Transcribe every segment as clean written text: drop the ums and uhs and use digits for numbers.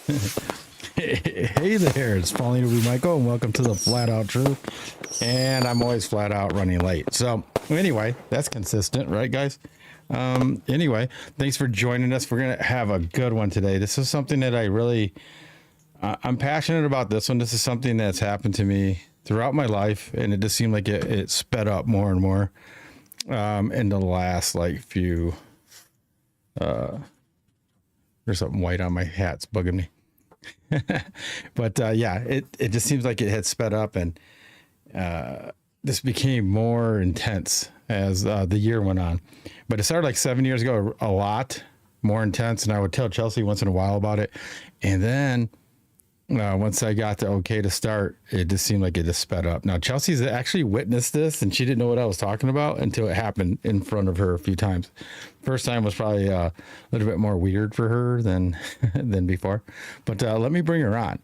Hey there, it's Paulino B Michael, and welcome to the Flat Out Truth. And I'm always flat out running late. So anyway, that's consistent, right, guys? Anyway, thanks for joining us. We're gonna have a good one today. This is something that I'm passionate about. This one. This is something that's happened to me throughout my life, and it just seemed like it sped up more and more in the last few. There's something white on my hat. It's bugging me. But yeah, it just seems like it had sped up, and this became more intense as the year went on. But it started like 7 years ago, a lot more intense, and I would tell Chelsey once in a while about it. And then once I got the okay to start, it just seemed like it just sped up. Now, Chelsea's actually witnessed this, and she didn't know what I was talking about until it happened in front of her a few times. First time was probably a little bit more weird for her than before. But let me bring her on.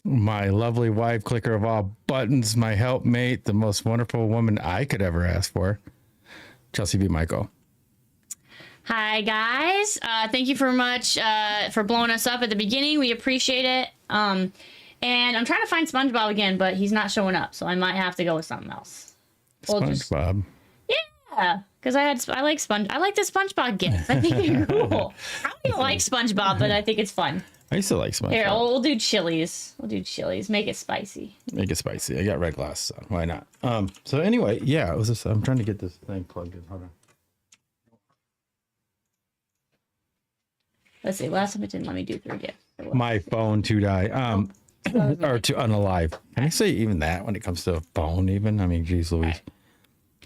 My lovely wife, clicker of all buttons, my helpmate, the most wonderful woman I could ever ask for, Chelsey B Michael. Hi, guys. Thank you very much for blowing us up at the beginning. We appreciate it. And I'm trying to find SpongeBob again, but he's not showing up, so I might have to go with something else. SpongeBob. Yeah, because I like the SpongeBob gifts. I think they're cool. I don't even like SpongeBob, but I think it's fun. I used to like SpongeBob. Here, we'll do chilies. Make it spicy. Make it spicy. I got red glasses on. Why not? So anyway, yeah, it was this. I'm trying to get this thing plugged in. Hold on. Let's see. Last time it didn't let me do 3 gifts. My phone to die. Or to unalive. Can I say even that when it comes to a phone? Even I mean, geez, Louise. Right.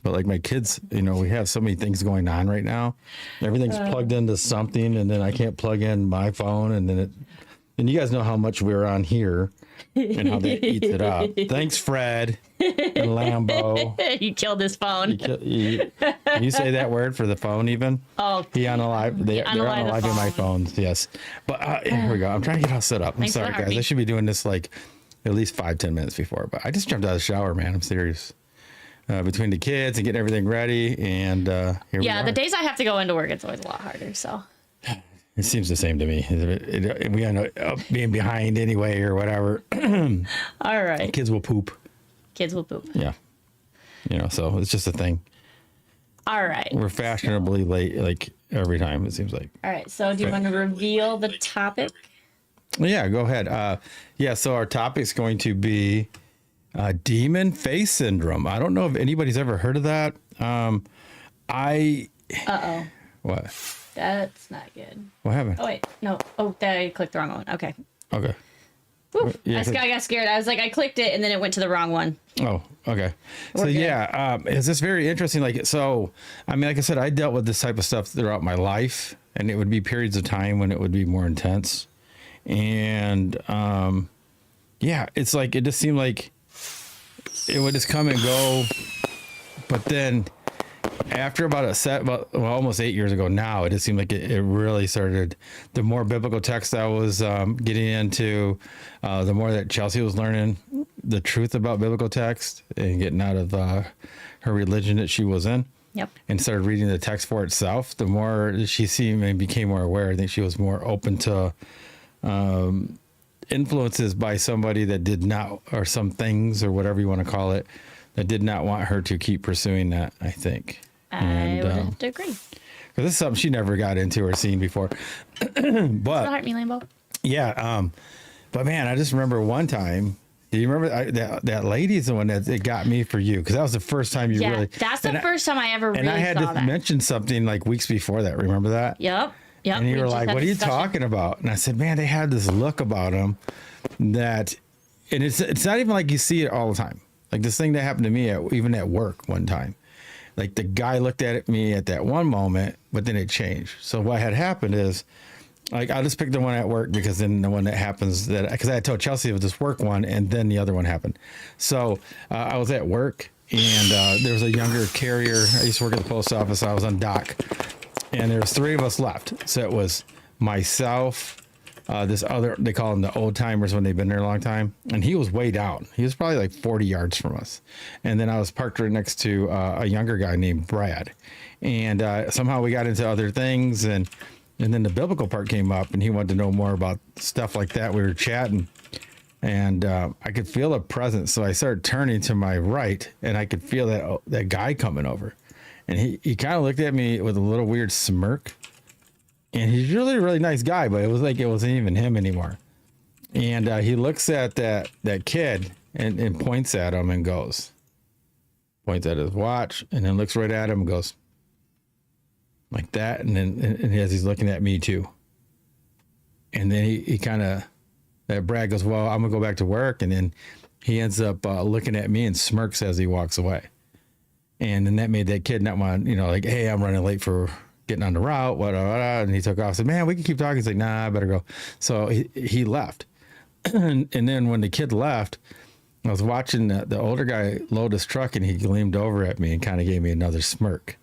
But like my kids, we have so many things going on right now. Everything's plugged into something, and then I can't plug in my phone, and then and you guys know how much we're on here and how that eats it up. Thanks, Fred and Lambo. You killed his phone. You say that word for the phone even? Oh, they're unaliving my phones, yes. But here we go. I'm trying to get all set up. I'm sorry, guys. I should be doing this like at least 5-10 minutes before, but I just jumped out of the shower, man. I'm serious. Between the kids and getting everything ready, and here we are. The days I have to go into work, it's always a lot harder. So it seems the same to me. We end up being behind anyway, or whatever. All right. Kids will poop. Yeah. So it's just a thing. All right. We're fashionably late, like every time it seems like. All right. So do you want to reveal the topic? Yeah, go ahead. So our topic's going to be demon face syndrome. I don't know if anybody's ever heard of that. What? That's not good. What happened? Oh, wait. No. Oh, I clicked the wrong one. Okay. Woo. Yeah, I got scared. I was like, I clicked it and then it went to the wrong one. Oh, okay. Is this very interesting? Like I said, I dealt with this type of stuff throughout my life, and it would be periods of time when it would be more intense. And it's like, it just seemed like it would just come and go. But then after almost 8 years ago now, it just seemed like it really started. The more biblical text I was getting into, the more that Chelsey was learning the truth about biblical text and getting out of her religion that she was in. Yep. And started reading the text for itself, the more she seemed and became more aware. I think she was more open to influences by somebody that did not, or some things, or whatever you want to call it, that did not want her to keep pursuing that, I think. I would have to agree. Because this is something she never got into or seen before. But don't hurt me, Lambo. Yeah. But man, I just remember one time. Do you remember that lady's the one that got me for you? Because that was the first time you really. That's the first time I ever really saw that. And I had to mention something like weeks before that. Remember that? Yep. And you were like, what are you talking about? And I said, man, they had this look about them that, and it's not even like you see it all the time. Like this thing that happened to me even at work one time. Like the guy looked at me at that one moment, but then it changed. So what had happened is, like, I'll just pick the one at work because then the one that happens because I had told Chelsey it was this work one, and then the other one happened. So I was at work, and there was a younger carrier. I used to work at the post office. I was on dock, and there was 3 of us left. So it was myself, this other, they call them the old timers when they've been there a long time. And he was way down. He was probably like 40 yards from us. And then I was parked right next to a younger guy named Brad. And somehow we got into other things, and And then the biblical part came up, and he wanted to know more about stuff like that. We were chatting, and I could feel a presence. So I started turning to my right, and I could feel that guy coming over. And he kind of looked at me with a little weird smirk. And he's really, really nice guy, but it was like it wasn't even him anymore. And he looks at that kid and points at him and points at his watch, and then looks right at him and goes like that. And then as he's looking at me too. And then he kind of, that Brad goes, well, I'm gonna go back to work. And then he ends up looking at me and smirks as he walks away. And then that made that kid not want, like, hey, I'm running late for getting on the route, whatever. And he took off. I said, man, we can keep talking. He's like, nah, I better go. So he left. And then when the kid left, I was watching the older guy load his truck, and he leaned over at me and kind of gave me another smirk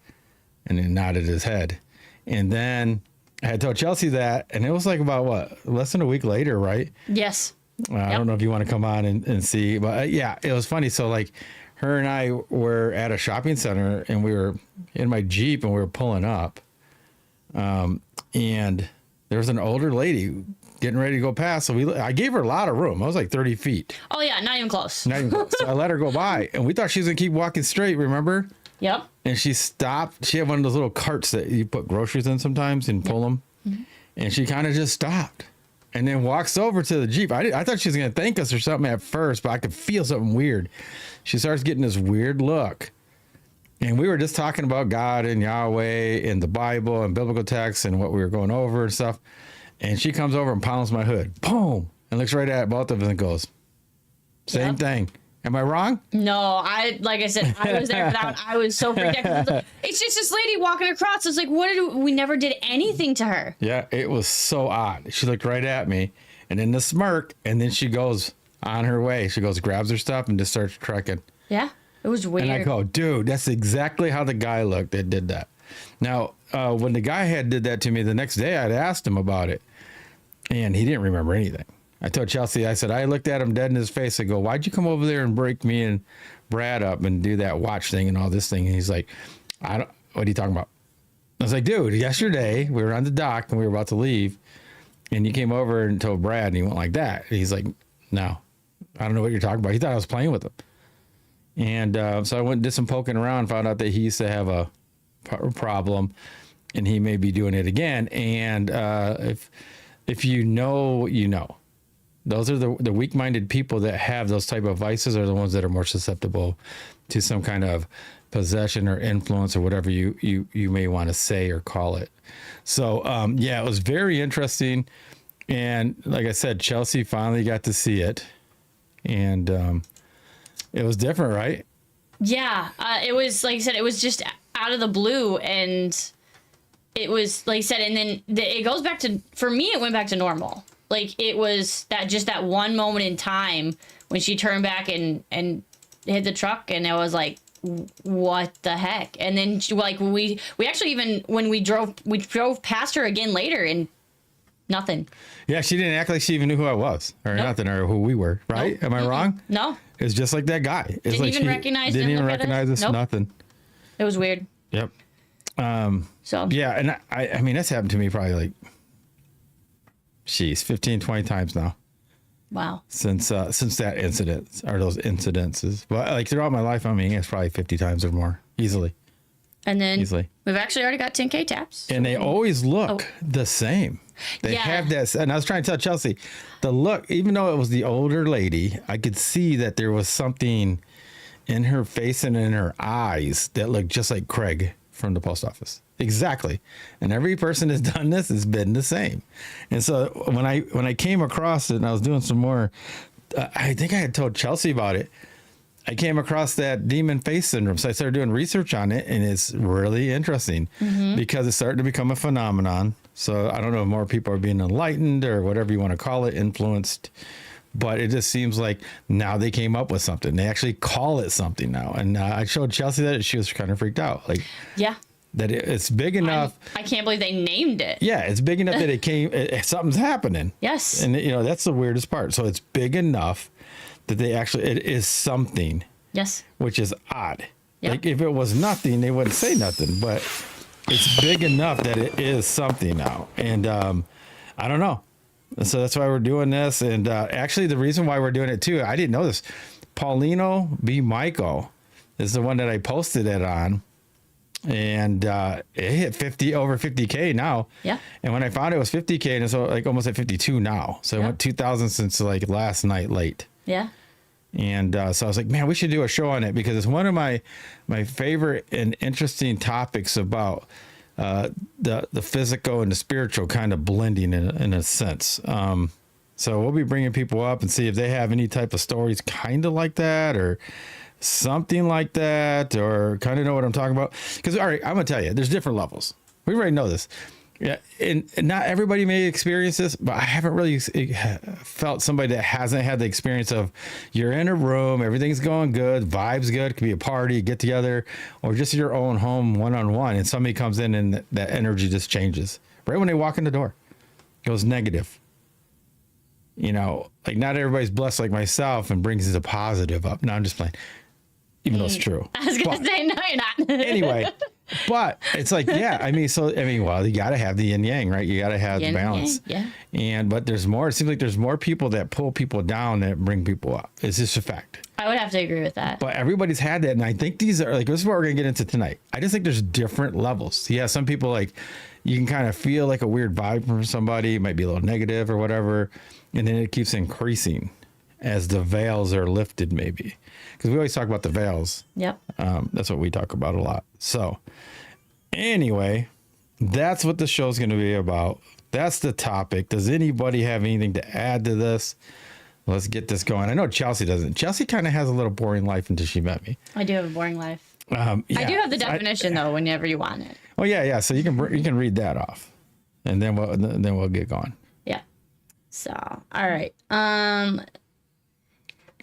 and then nodded his head. And then I had told Chelsey that, and it was like about less than a week later, right? Yes. I don't know if you want to come on and see, but yeah, it was funny. So like her and I were at a shopping center, and we were in my Jeep, and we were pulling up. And there was an older lady getting ready to go past. So I gave her a lot of room. I was like 30 feet. Oh yeah, not even close. Not even close. So I let her go by, and we thought she was going to keep walking straight, remember? Yep. And she stopped. She had one of those little carts that you put groceries in sometimes and pull them. Mm-hmm. And she kind of just stopped and then walks over to the Jeep. I thought she was going to thank us or something at first, but I could feel something weird. She starts getting this weird look. And we were just talking about God and Yahweh and the Bible and biblical texts and what we were going over and stuff. And she comes over and pounds my hood. Boom! And looks right at both of us and goes, same thing. Am I wrong? No, like I said, I was there for that one. I was so freaked out. It's just this lady walking across. It's like, we never did anything to her. Yeah, it was so odd. She looked right at me, and then the smirk, and then she goes on her way. She goes, grabs her stuff, and just starts trekking. Yeah, it was weird. And I go, dude, that's exactly how the guy looked that did that. Now, when the guy did that to me the next day, I'd asked him about it, and he didn't remember anything. I told Chelsey, I said, I looked at him dead in his face. I go, why'd you come over there and break me and Brad up and do that watch thing and all this thing? And he's like, what are you talking about? I was like, dude, yesterday we were on the dock and we were about to leave, and you came over and told Brad, and he went like that. And he's like, no, I don't know what you're talking about. He thought I was playing with him. And so I went and did some poking around, found out that he used to have a problem, and he may be doing it again. And if you know, you know. Those are the weak-minded people that have those type of vices are the ones that are more susceptible to some kind of possession or influence or whatever you may want to say or call it. So, yeah, it was very interesting. And like I said, Chelsey finally got to see it. And it was different, right? Yeah. It was, like I said, it was just out of the blue. And it was, like I said, and then it goes back to, for me, it went back to normal. Like, it was that one moment in time when she turned back and hit the truck, and it was like, what the heck? And then we actually, even when we drove past her again later, and nothing. Yeah, she didn't act like she even knew who I was or nothing, or who we were, right? Nope. Am I wrong? No. It's just like that guy. It's didn't like even recognize didn't even recognize us, nope. Nothing. It was weird. Yep. So yeah, and I mean, that's happened to me probably like, 15, 20 times now. Wow. Since that incident, or those incidences. But like throughout my life, I mean, it's probably 50 times or more, easily. And then we've actually already got 10K taps. And they always look the same. They have that. And I was trying to tell Chelsey, the look, even though it was the older lady, I could see that there was something in her face and in her eyes that looked just like Craig from the post office. Exactly. And every person that's done this has been the same. And so when I came across it and I was doing some more, I think I had told Chelsey about it. I came across that demon face syndrome. So I started doing research on it, and it's really interesting because it's starting to become a phenomenon. So I don't know if more people are being enlightened or whatever you want to call it, influenced, but it just seems like now they came up with something. They actually call it something now. And I showed Chelsey that, and she was kind of freaked out. Like, yeah. That it's big enough. I can't believe they named it. Yeah, it's big enough that something's happening. Yes. And, that's the weirdest part. So it's big enough that it is something. Yes. Which is odd. Yep. Like if it was nothing, they wouldn't say nothing. But it's big enough that it is something now. And I don't know. So that's why we're doing this. And actually, the reason why we're doing it too, I didn't know this. Paulino B Michael is the one that I posted it on. And it hit over 50K now. Yeah. And when I found it was 50K, and it's like almost at 52 now. So it went 2,000 since like last night late. Yeah. And so I was like, man, we should do a show on it because it's one of my favorite and interesting topics about the physical and the spiritual kind of blending in a sense. So we'll be bringing people up and see if they have any type of stories kind of like that or something like that, or kind of know what I'm talking about. Because, all right, I'm going to tell you, there's different levels. We already know this. Yeah, and not everybody may experience this, but I haven't really felt somebody that hasn't had the experience of you're in a room, everything's going good, vibes good, it could be a party, get together, or just your own home one-on-one, and somebody comes in and that energy just changes. Right when they walk in the door, it goes negative. You know, like not everybody's blessed like myself and brings the positive up. No, I'm just playing. Even though it's true. I was going to say, no, you're not. Anyway, but it's like, yeah, well, you got to have the yin yang, right? You got to have the balance. Yeah. But there's more. It seems like there's more people that pull people down than bring people up. It's just a fact. I would have to agree with that. But everybody's had that. And I think these are like, this is what we're going to get into tonight. I just think there's different levels. Yeah. Some people like, you can kind of feel like a weird vibe from somebody. It might be a little negative or whatever. And then it keeps increasing as the veils are lifted, maybe. Because we always talk about the veils. Yep. That's what we talk about a lot. So anyway, that's what the show's going to be about. That's the topic. Does anybody have anything to add to this? Let's get this going. I know Chelsey doesn't. Chelsey kind of has a little boring life until she met me. I do have a boring life. Yeah, I do have the definition though, whenever you want it. Oh yeah. So you can read that off, and then we'll get going. Yeah. So all right.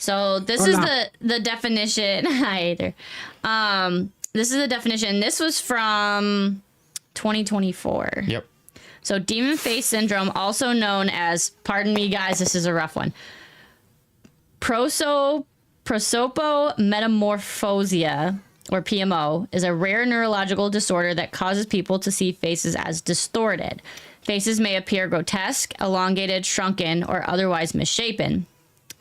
So this is the definition. Hi there. This is the definition. This was from 2024. Yep. So demon face syndrome, also known as, pardon me guys, this is a rough one, prosopometamorphopsia, or PMO, is a rare neurological disorder that causes people to see faces as distorted. Faces may appear grotesque, elongated, shrunken, or otherwise misshapen.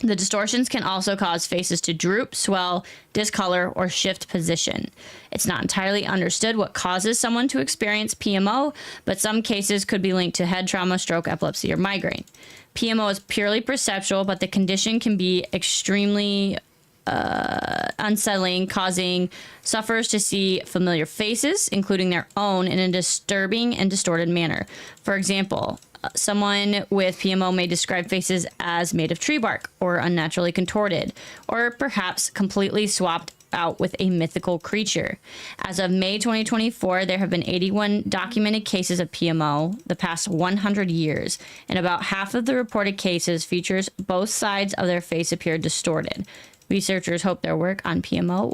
The distortions can also cause faces to droop, swell, discolor, or shift position. It's not entirely understood what causes someone to experience PMO, but some cases could be linked to head trauma, stroke, epilepsy, or migraine. PMO is purely perceptual, but the condition can be extremely unsettling, causing sufferers to see familiar faces, including their own, in a disturbing and distorted manner. For example, someone with PMO may describe faces as made of tree bark or unnaturally contorted, or perhaps completely swapped out with a mythical creature. As of May 2024, there have been 81 documented cases of PMO the past 100 years, and about half of the reported cases features both sides of their face appear distorted. Researchers hope their work on PMO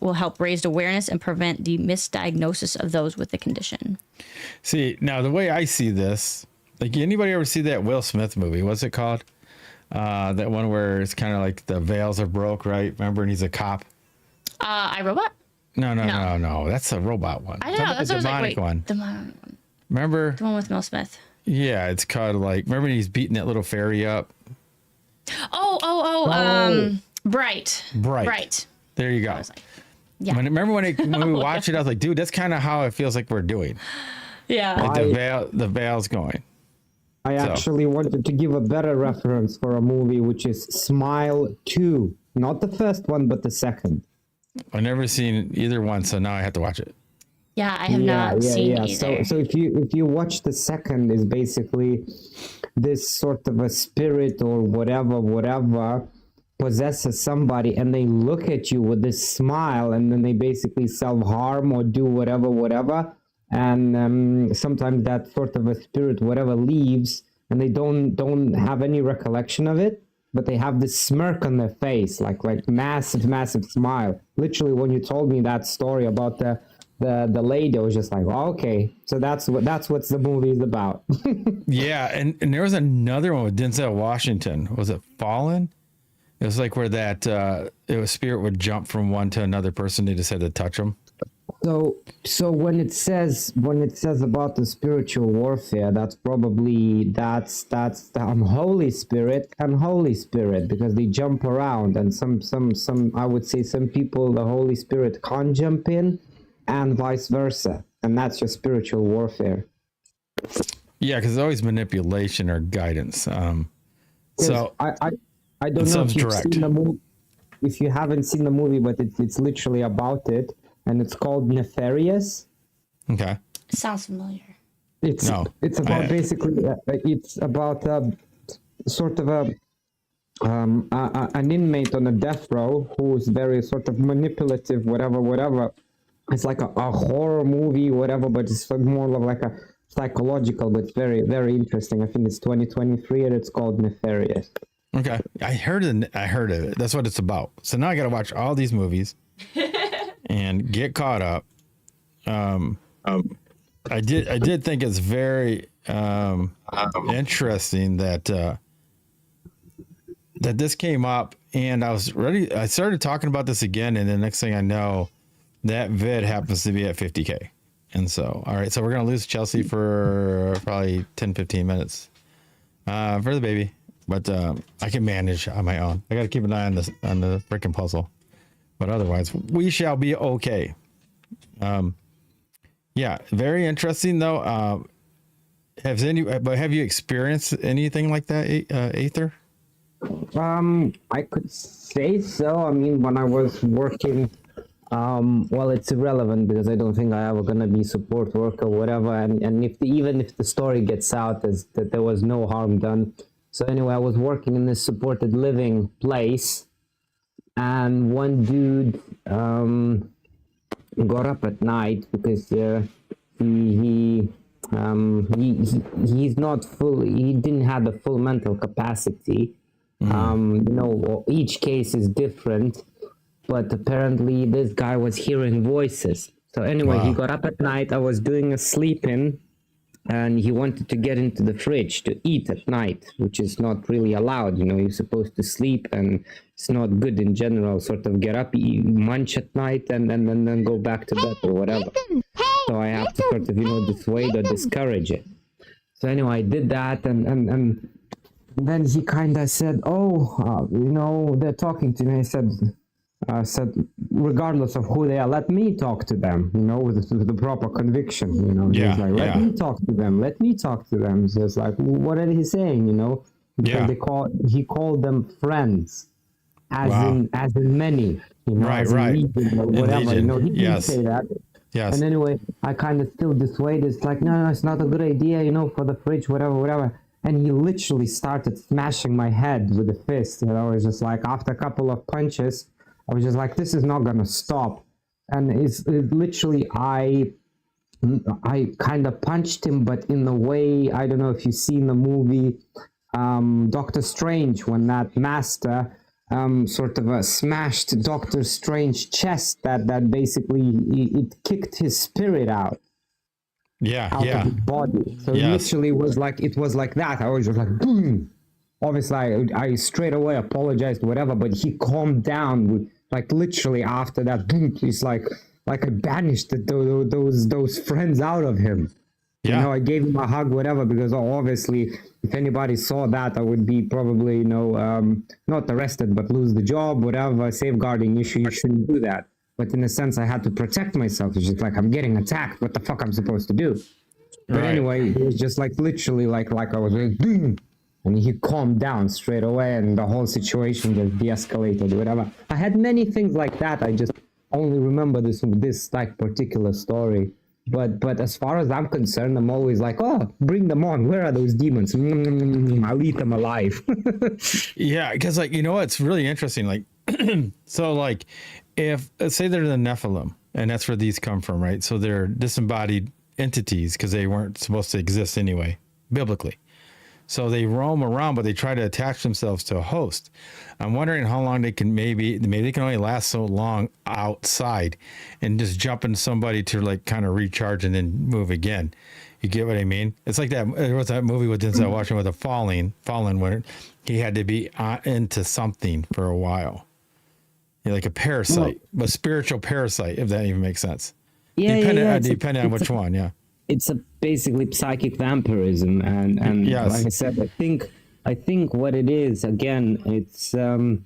will help raise awareness and prevent the misdiagnosis of those with the condition. See, now the way I see this, like anybody ever see that Will Smith movie? What's it called? That one where it's kind of like the veils are broke, right? Remember, and he's a cop. iRobot? No. That's a robot one. I don't know. That's the what I was demonic like, wait, one. Demonic one. Remember? The one with Will Smith. Yeah, it's called like. Remember when he's beating that little fairy up? Bright. There you go. I was like, yeah. Remember when we watched it, I was like, dude, that's kind of how it feels like we're doing. Yeah. Like the veil's going. I actually wanted to give a better reference for a movie, which is Smile 2. Not the first one, but the second. I've never seen either one, so now I have to watch it. Yeah, I have not seen either. So if you watch the second, is basically this sort of a spirit or whatever possesses somebody, and they look at you with this smile, and then they basically self-harm or do whatever. And sometimes that sort of a spirit, whatever, leaves, and they don't have any recollection of it, but they have this smirk on their face, like massive smile. Literally, when you told me that story about the lady, I was just like, oh, okay, so that's what the movie is about. Yeah, and there was another one with Denzel Washington. Was it Fallen? It was like where that spirit would jump from one to another person. They just had to touch them. So when it says about the spiritual warfare, that's the Holy Spirit and Holy Spirit, because they jump around, and some I would say some people the Holy Spirit can't jump in, and vice versa, and that's your spiritual warfare. Yeah, because it's always manipulation or guidance. So I don't know if you've seen the movie. If you haven't seen the movie, but it's literally about it, and it's called Nefarious. Okay. Sounds familiar. It's about basically it's about sort of an inmate on a death row who is very sort of manipulative, whatever. It's like a horror movie, whatever, but it's more of like a psychological, but very, very interesting. I think it's 2023, and it's called Nefarious. Okay, I heard of it. That's what it's about. So now I got to watch all these movies and get caught up. I did think it's very interesting that this came up, and I was ready. I started talking about this again, and the next thing I know, that vid happens to be at 50K. And so, all right, so we're gonna lose Chelsey for probably 10-15 minutes for the baby. But I can manage on my own. I got to keep an eye on the freaking puzzle. But otherwise, we shall be okay. Yeah, very interesting though. Have you experienced anything like that, Aether? I could say so. I mean, when I was working, well, it's irrelevant because I don't think I ever gonna be support worker or whatever. And even if the story gets out, that there was no harm done. So anyway, I was working in this supported living place, and one dude got up at night because he's not fully, he didn't have the full mental capacity. Each case is different, but apparently this guy was hearing voices. So anyway, He got up at night. I was doing a sleep-in, and he wanted to get into the fridge to eat at night, which is not really allowed. You're supposed to sleep, and it's not good in general, sort of get up, eat, munch at night, and then go back to bed or whatever. So I have to sort of, dissuade or discourage it. So anyway, I did that, and then he kind of said, they're talking to me. I said, regardless of who they are, let me talk to them, with the proper conviction, Yeah, He's like, let me talk to them. So it's like, what are he saying, Because he called them friends, as in many, Right. Legion or whatever, Legion. He didn't say that. Yes. And anyway, I kind of still dissuaded. It's like, no, it's not a good idea, for the fridge, whatever. And he literally started smashing my head with a fist. I was just like, after a couple of punches, I was just like, this is not gonna stop. And it's literally, I kind of punched him, but in the way, I don't know if you've seen the movie Doctor Strange, when that master sort of smashed Doctor Strange's chest, that basically it kicked his spirit out. Out of his body. So it literally was like that. I was just like, boom. Obviously, I straight away apologized, whatever, but he calmed down with, like, literally after that, boom, he's like I banished those friends out of him. Yeah. I gave him a hug, whatever, because obviously, if anybody saw that, I would be probably, not arrested, but lose the job, whatever, safeguarding issue. You shouldn't do that. But in a sense, I had to protect myself. It's just like, I'm getting attacked. What the fuck I'm supposed to do? But anyway, it was just like literally like I was like, boom. And he calmed down straight away, and the whole situation just de-escalated, whatever. I had many things like that. I just only remember this like particular story. But as far as I'm concerned, I'm always like, oh, bring them on. Where are those demons? I'll eat them alive. Yeah, because it's really interesting. Like, so like, if let's say they're the Nephilim, and that's where these come from, right? So they're disembodied entities because they weren't supposed to exist anyway, biblically. So they roam around, but they try to attach themselves to a host. I'm wondering how long they can, maybe they can only last so long outside and just jump into somebody to like kind of recharge and then move again. You get what I mean? It's like that. There was that movie with Denzel Washington with the Fallen, where he had to be into something for a while. Like a parasite, a spiritual parasite, if that even makes sense. Depending on which one, yeah. It's a basically psychic vampirism, and Yes. like I said, I think what it is, again, it's there.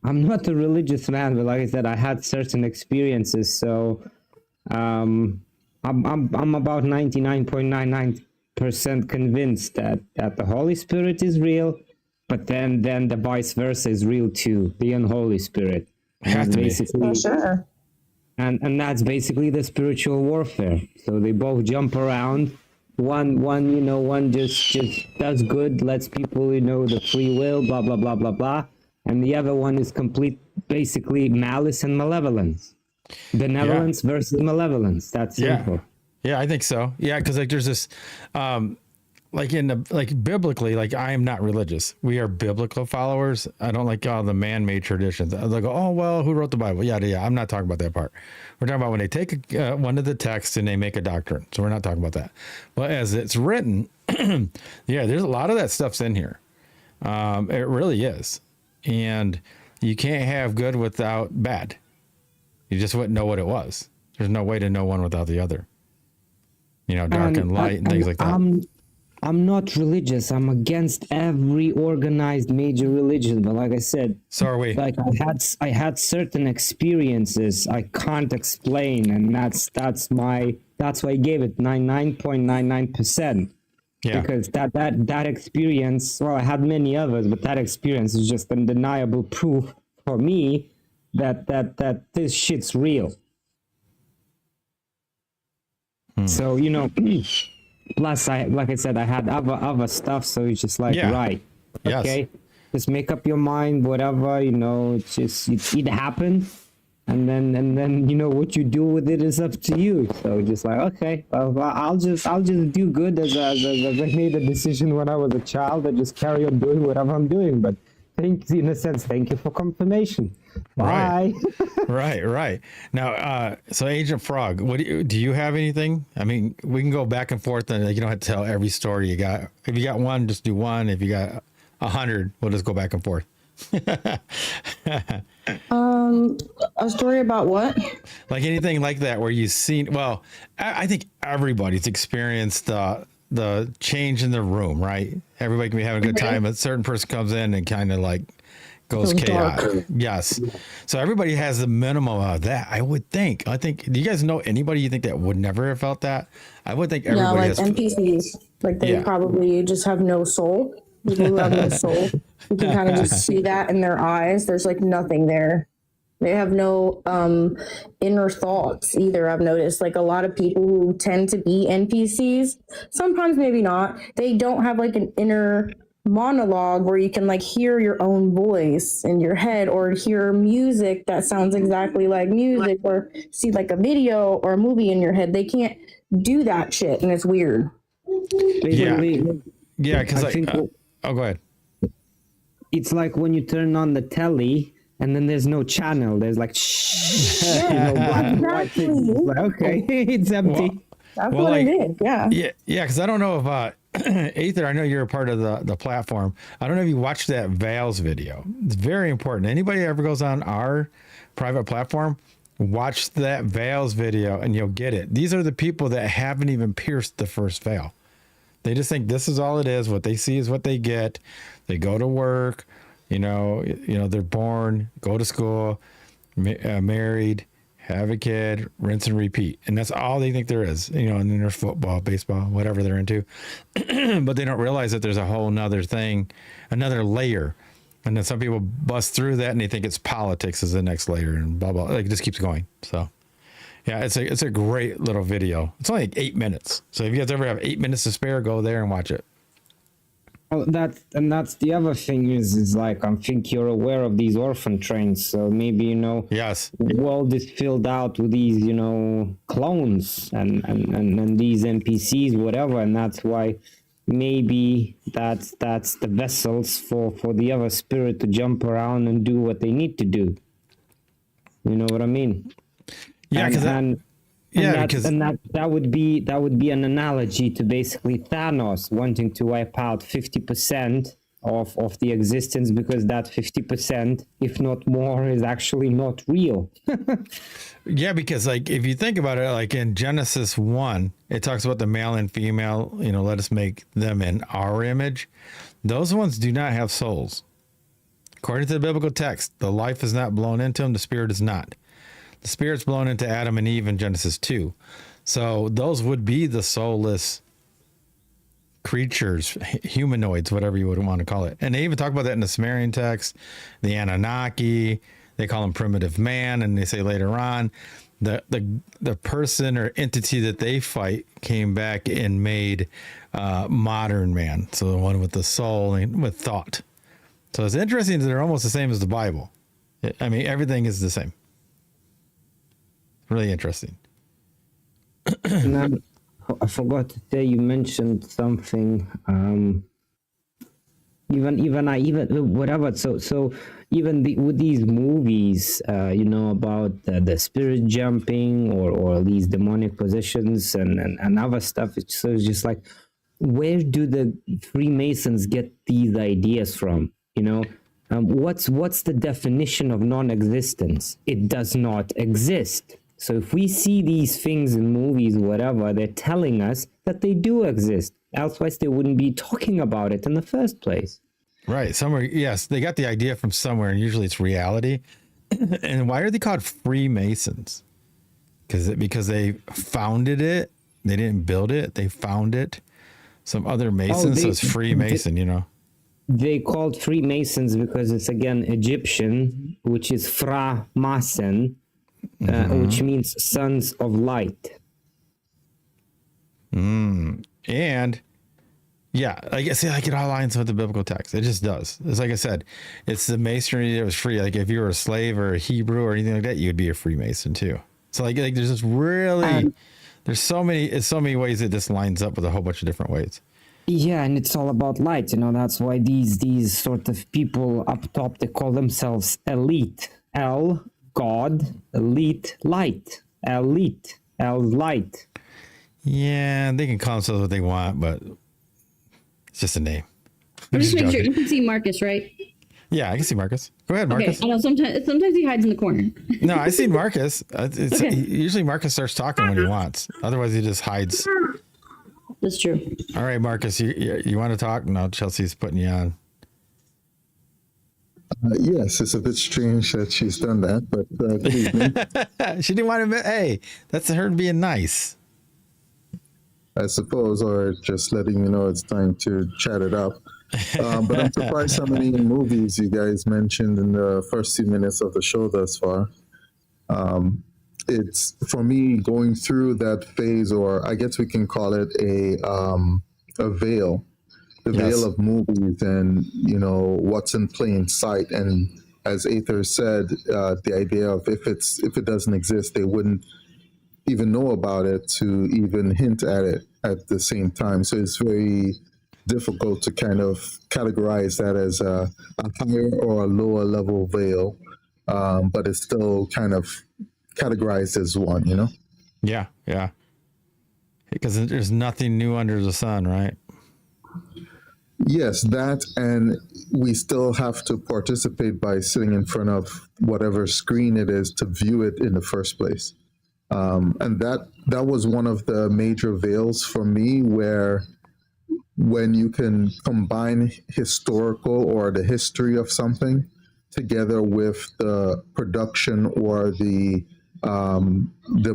I'm not a religious man, but like I said, I had certain experiences, so I'm about 99.99% convinced that the Holy Spirit is real, but then the vice versa is real too, the unholy spirit. Has to be. For sure. And that's basically the spiritual warfare. So they both jump around. One just does good, lets people, the free will, blah blah blah blah blah, and the other one is complete, basically malice and malevolence. Benevolence versus malevolence. That's simple. Yeah, I think so. Yeah, because like there's this, biblically, like I am not religious. We are biblical followers. I don't like all the man-made traditions. I go, oh well, who wrote the Bible? Yeah. I'm not talking about that part. We're talking about when they take one of the texts and they make a doctrine. So we're not talking about that. But as it's written, there's a lot of that stuff's in here. It really is, and you can't have good without bad. You just wouldn't know what it was. There's no way to know one without the other. Dark and light and things like that. I'm not religious. I'm against every organized major religion. But like I said, so are we. Like I had certain experiences I can't explain, and that's why I gave it 99.99%. Yeah. Because that experience, well, I had many others, but that experience is just undeniable proof for me that this shit's real. So plus like I said, I had other stuff, so it's just like right, okay, just make up your mind, whatever, it happened, and then what you do with it is up to you. So just like, okay, well, I'll just do good as I made a decision when I was a child, and just carry on doing whatever I'm doing. But thank you for confirmation. Bye. Right. Now, so Agent Frog, do you have anything? I mean, we can go back and forth, and you don't have to tell every story you got. If you got one, just do one. If you got 100, we'll just go back and forth. A story about what? Like anything like that where you've seen. Well, I think everybody's experienced the change in the room, right? Everybody can be having a good time. A certain person comes in and kind of like goes chaotic. Yes. So everybody has the minimum of that, I would think. Do you guys know anybody you think that would never have felt that? I would think everybody has. NPCs. Like they probably just have no soul. People who have no soul. You can kind of just see that in their eyes. There's like nothing there. They have no inner thoughts either, I've noticed. Like a lot of people who tend to be NPCs, sometimes maybe not, they don't have like an inner monologue where you can like hear your own voice in your head, or hear music that sounds exactly like music, or see like a video or a movie in your head. They can't do that shit, and it's weird. Yeah, because go ahead. It's like when you turn on the telly and then there's no channel. There's like black things. Like, okay, it's empty. That's what it is. Yeah. Because I don't know if Aether, I know you're a part of the platform. I don't know if you watched that Veils video. It's very important. Anybody that ever goes on our private platform, watch that Veils video and you'll get it. These are the people that haven't even pierced the first veil. They just think this is all it is. What they see is what they get. They go to work, they're born, go to school, married, have a kid, rinse and repeat. And that's all they think there is, and then there's football, baseball, whatever they're into. But they don't realize that there's a whole nother thing, another layer. And then some people bust through that and they think it's politics is the next layer and blah, blah. Like it just keeps going. So yeah, it's a great little video. It's only like 8 minutes. So if you guys ever have 8 minutes to spare, go there and watch it. Oh, that's the other thing is like, I think you're aware of these orphan trains. So maybe, yes, the world is filled out with these, clones and these NPCs, whatever. And that's why maybe that's the vessels for the other spirit to jump around and do what they need to do. You know what I mean? Yeah, because that would be an analogy to basically Thanos wanting to wipe out 50% of the existence, because that 50%, if not more, is actually not real. Yeah, because like if you think about it, like in Genesis 1, it talks about the male and female, let us make them in our image. Those ones do not have souls. According to the biblical text, the life is not blown into them, the spirit is not. The spirit's blown into Adam and Eve in Genesis 2. So those would be the soulless creatures, humanoids, whatever you would want to call it. And they even talk about that in the Sumerian text, the Anunnaki. They call them primitive man, and they say later on the person or entity that they fight came back and made modern man. So the one with the soul and with thought. So it's interesting that they're almost the same as the Bible. I mean, everything is the same. Really interesting. Now, I forgot to say, you mentioned something. Whatever. So even with these movies, about the spirit jumping or these demonic possessions and other stuff. It's just like, where do the Freemasons get these ideas from? What's the definition of non-existence? It does not exist. So if we see these things in movies, whatever, they're telling us that they do exist. Otherwise, they wouldn't be talking about it in the first place. Right. Somewhere, yes, they got the idea from somewhere, and usually it's reality. And why are they called Freemasons? Because they founded it. They didn't build it. They found it. Some other Masons, so it's Freemason, They called Freemasons because it's, again, Egyptian, which is Fra Masen, which means sons of light. And yeah, I guess it all lines with the biblical text. It just does. It's like I said, it's the masonry that was free. Like if you were a slave or a Hebrew or anything like that, you'd be a Freemason too. So like there's just really, there's so many ways that this lines up with a whole bunch of different ways. Yeah, and it's all about light. That's why these sort of people up top, they call themselves elite. L, God, elite, light. Elite, L, light. Yeah, they can call themselves what they want, but it's just a name. I'm just making sure. You can see Marcus, right? Yeah, I can see Marcus. Go ahead, Marcus. Okay. I know sometimes he hides in the corner. No, I see Marcus. Okay. Usually Marcus starts talking when he wants. Otherwise, he just hides. That's true. All right, Marcus, you want to talk? No, Chelsea's putting you on. Yes, it's a bit strange that she's done that, but good evening. She didn't want to admit, hey, that's her being nice. I suppose, or just letting you know it's time to chat it up. But I'm surprised how many movies you guys mentioned in the first few minutes of the show thus far. It's, for me, going through that phase, or I guess we can call it a veil. The veil of movies and, what's in plain sight. And as Aether said, the idea of if it doesn't exist, they wouldn't even know about it to even hint at it at the same time. So it's very difficult to kind of categorize that as a higher or a lower level veil, but it's still kind of categorized as one, Yeah. Because there's nothing new under the sun, right? Yes, that, and we still have to participate by sitting in front of whatever screen it is to view it in the first place. And that was one of the major veils for me, where when you can combine historical or the history of something together with the production or the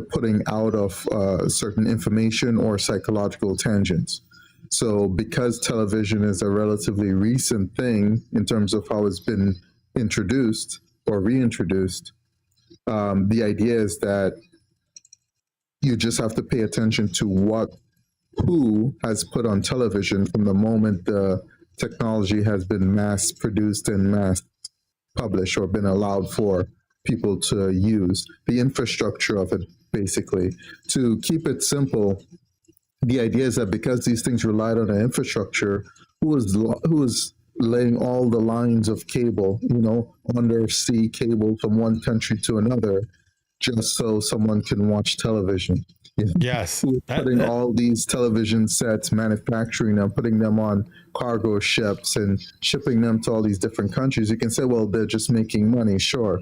putting out of certain information or psychological tangents. So because television is a relatively recent thing in terms of how it's been introduced or reintroduced, the idea is that you just have to pay attention to who has put on television from the moment the technology has been mass produced and mass published or been allowed for people to use. The infrastructure of it, basically. To keep it simple, the idea is that because these things relied on an infrastructure, who is laying all the lines of cable, undersea cable from one country to another, just so someone can watch television. Yes. Who are putting all these television sets, manufacturing them, putting them on cargo ships and shipping them to all these different countries. You can say, well, they're just making money, sure.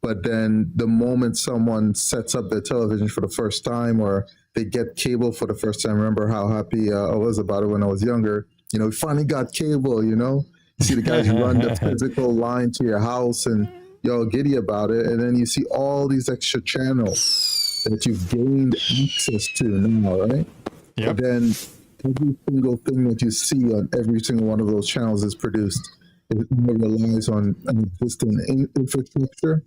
But then the moment someone sets up their television for the first time, or they get cable for the first time, remember how happy I was about it when I was younger. We finally got cable, You see the guys run the physical line to your house and you're all giddy about it. And then you see all these extra channels that you've gained access to now, right? Yep. But then every single thing that you see on every single one of those channels is produced. It relies on an existing infrastructure,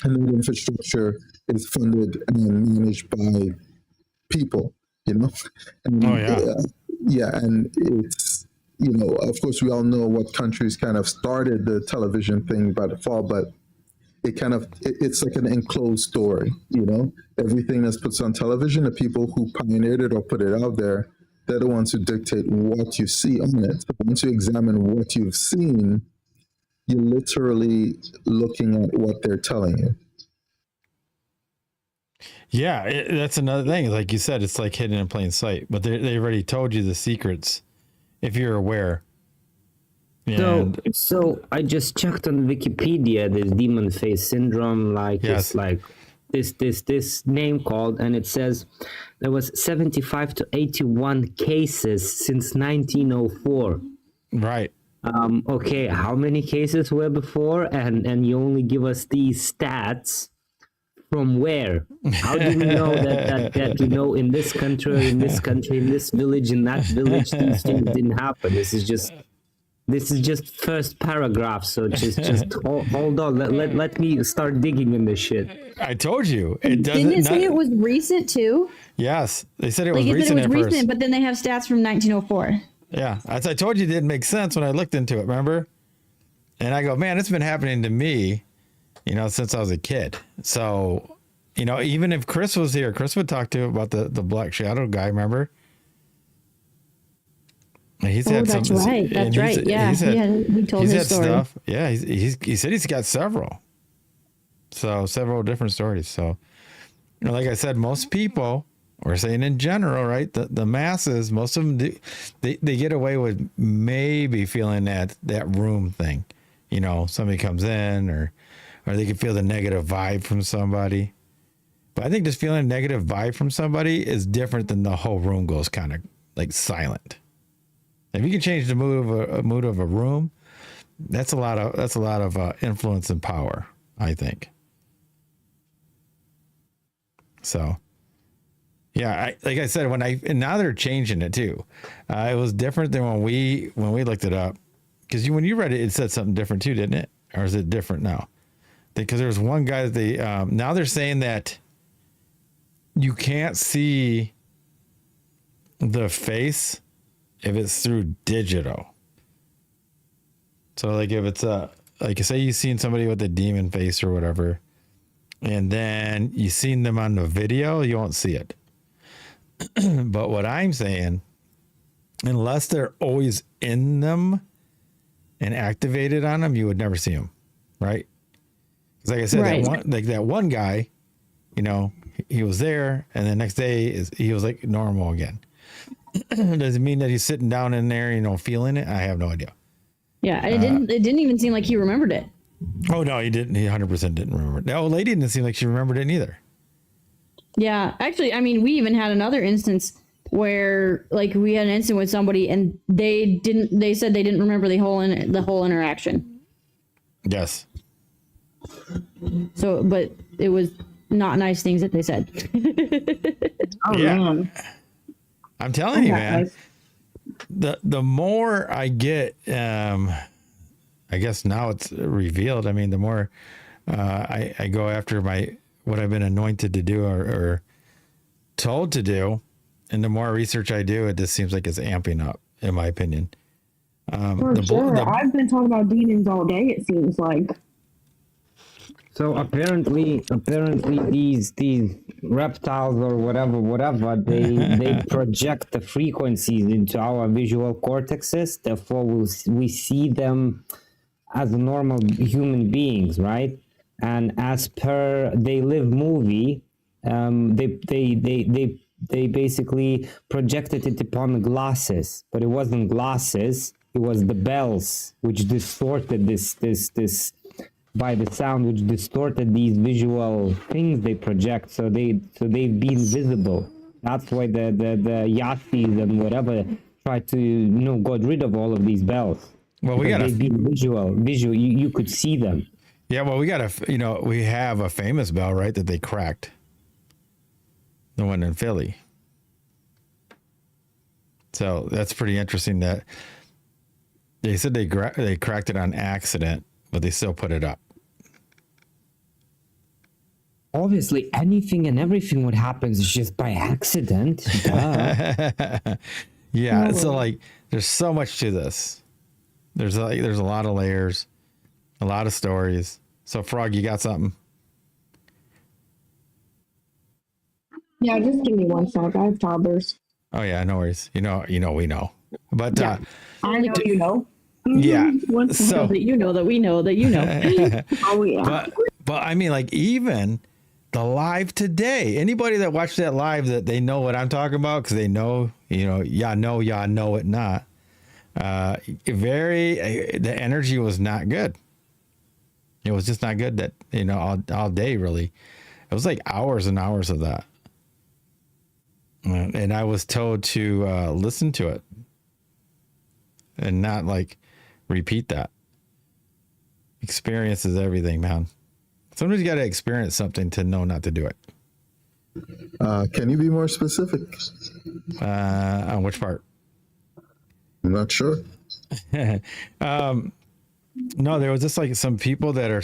and that infrastructure is funded and managed by people, And, Oh, yeah. yeah, and it's, of course, we all know what countries kind of started the television thing by default, but it's like an enclosed story, Everything that's put on television, the people who pioneered it or put it out there, they're the ones who dictate what you see on it. So once you examine what you've seen, you're literally looking at what they're telling you. Yeah, that's another thing. Like you said, it's like hidden in plain sight, but they already told you the secrets if you're aware. And So I just checked on Wikipedia, this demon face syndrome, Yes. it's like this name called, and it says there was 75 to 81 cases since 1904. right. Okay, how many cases were before? And you only give us these stats. From where? How do we know that in this country, in this country, in this village, in that village, these things didn't happen? This is just first paragraph. So just hold on. Let me start digging in this shit. I told you. It doesn't. Didn't it say it was recent too? Yes, they said it was Like it said recent it was at recent, first. but then they have stats from 1904. Yeah, as I told you, it didn't make sense when I looked into it. Remember? And I go, man, it's been happening to me, since I was a kid. So, even if Chris was here, Chris would talk to you about the Black Shadow guy. Remember? And he's had that's some, right. That's right. Yeah, he told he's his had story. stuff. Yeah, he said he's got several. So several different stories. So, like I said, most people, we're saying in general, right? The masses, most of them, they get away with maybe feeling that room thing. Somebody comes in, or they can feel the negative vibe from somebody. But I think just feeling a negative vibe from somebody is different than the whole room goes kind of like silent. If you can change the mood of a room, that's a lot of influence and power, I think. So, yeah, like I said, and now they're changing it too. It was different than when we looked it up, because when you read it, it said something different too, didn't it? Or is it different now? Because there was one guy that now they're saying that you can't see the face if it's through digital. So like if it's like say you've seen somebody with a demon face or whatever, and then you've seen them on the video, you won't see it. But what I'm saying, unless they're always in them and activated on them, you would never see them, right? Because like I said, Right. that one guy, he was there, and the next day he was like normal again. Does it mean that he's sitting down in there, feeling it? I have no idea. Yeah, it didn't even seem like he remembered it. Oh no, he didn't. He 100% didn't remember. The old lady didn't seem like she remembered it either. Yeah, actually, I mean, we even had another instance where, like, we had an incident with somebody, and they said they didn't remember the whole interaction. Yes. So, but it was not nice things that they said. Oh Yeah. man. I'm telling you, Okay. man. The more I get, I guess now it's revealed. I mean, the more I go after what I've been anointed to do or told to do, and the more research I do, it just seems like it's amping up, in my opinion. For sure. I've been talking about demons all day, it seems like. So apparently these reptiles or whatever, they project the frequencies into our visual cortexes. Therefore, we see them as normal human beings, right? And as per They Live movie, They basically projected it upon the glasses, but it wasn't glasses. It was the bells which distorted this by the sound, which distorted these visual things they project. So they've been visible. That's why the Yazis and whatever try to got rid of all of these bells. Well, they've been visual. You could see them. Yeah, well, we have a famous bell, right, that they cracked. The one in Philly. So that's pretty interesting that they said they cracked it on accident, but they still put it up. Obviously, anything and everything what happens is just by accident. Duh. Yeah, so like there's so much to this. There's a lot of layers, a lot of stories. So Frog, you got something? Yeah, just give me one sec. I have toddlers. Oh yeah, no worries. We know. But Yeah. I know you know. yeah. One So that you know that we know that you know. Oh yeah. but I mean, like even the live today. Anybody that watched that live, that they know what I'm talking about because they know. Y'all know it not. The energy was not good. It was just not good. That all day really. It was like hours and hours of that. And I was told to listen to it and not like repeat that. Experience is everything, man. Sometimes you got to experience something to know not to do it. Can you be more specific? On which part? I'm not sure. No, there was just like some people that are,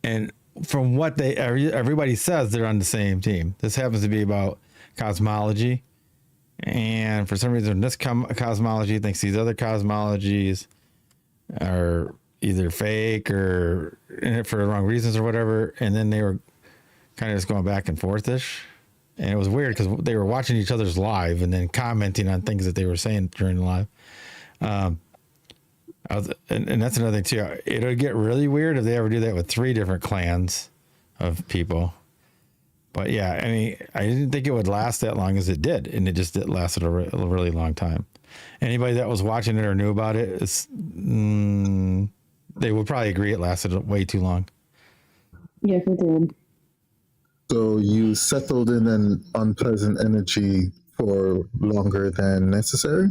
and from what everybody says, they're on the same team. This happens to be about cosmology. And for some reason, this cosmology thinks these other cosmologies are either fake or in it for the wrong reasons or whatever. And then they were kind of just going back and forth-ish. And it was weird because they were watching each other's live and then commenting on things that they were saying during the live. And that's another thing too. It'll get really weird if they ever do that with 3 different clans of people. But yeah, I mean, I didn't think it would last that long as it did. And it lasted a really long time. Anybody that was watching it or knew about it, they would probably agree it lasted way too long. Yes, it did. So you settled in an unpleasant energy for longer than necessary?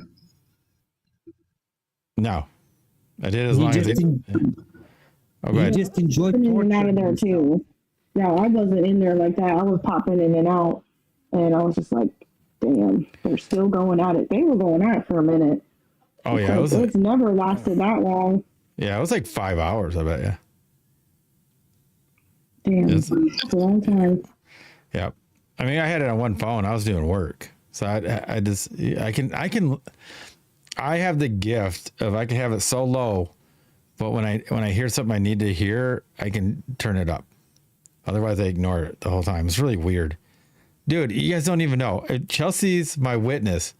No. I did as long as it... Oh, go ahead. Just enjoyed In and out torture. of there too. Yeah, I wasn't in there like that. I was popping in and out, and I was just like, "Damn, they're still going at it." They were going at it for a minute. Oh yeah, It's never lasted that long. Yeah, it was like 5 hours. I bet you. Damn, it's a long time. Yeah, I mean, I had it on one phone. I was doing work, so I have the gift of I can have it so low, but when I hear something I need to hear, I can turn it up. Otherwise, I ignore it the whole time. It's really weird, dude. You guys don't even know. Chelsey's my witness.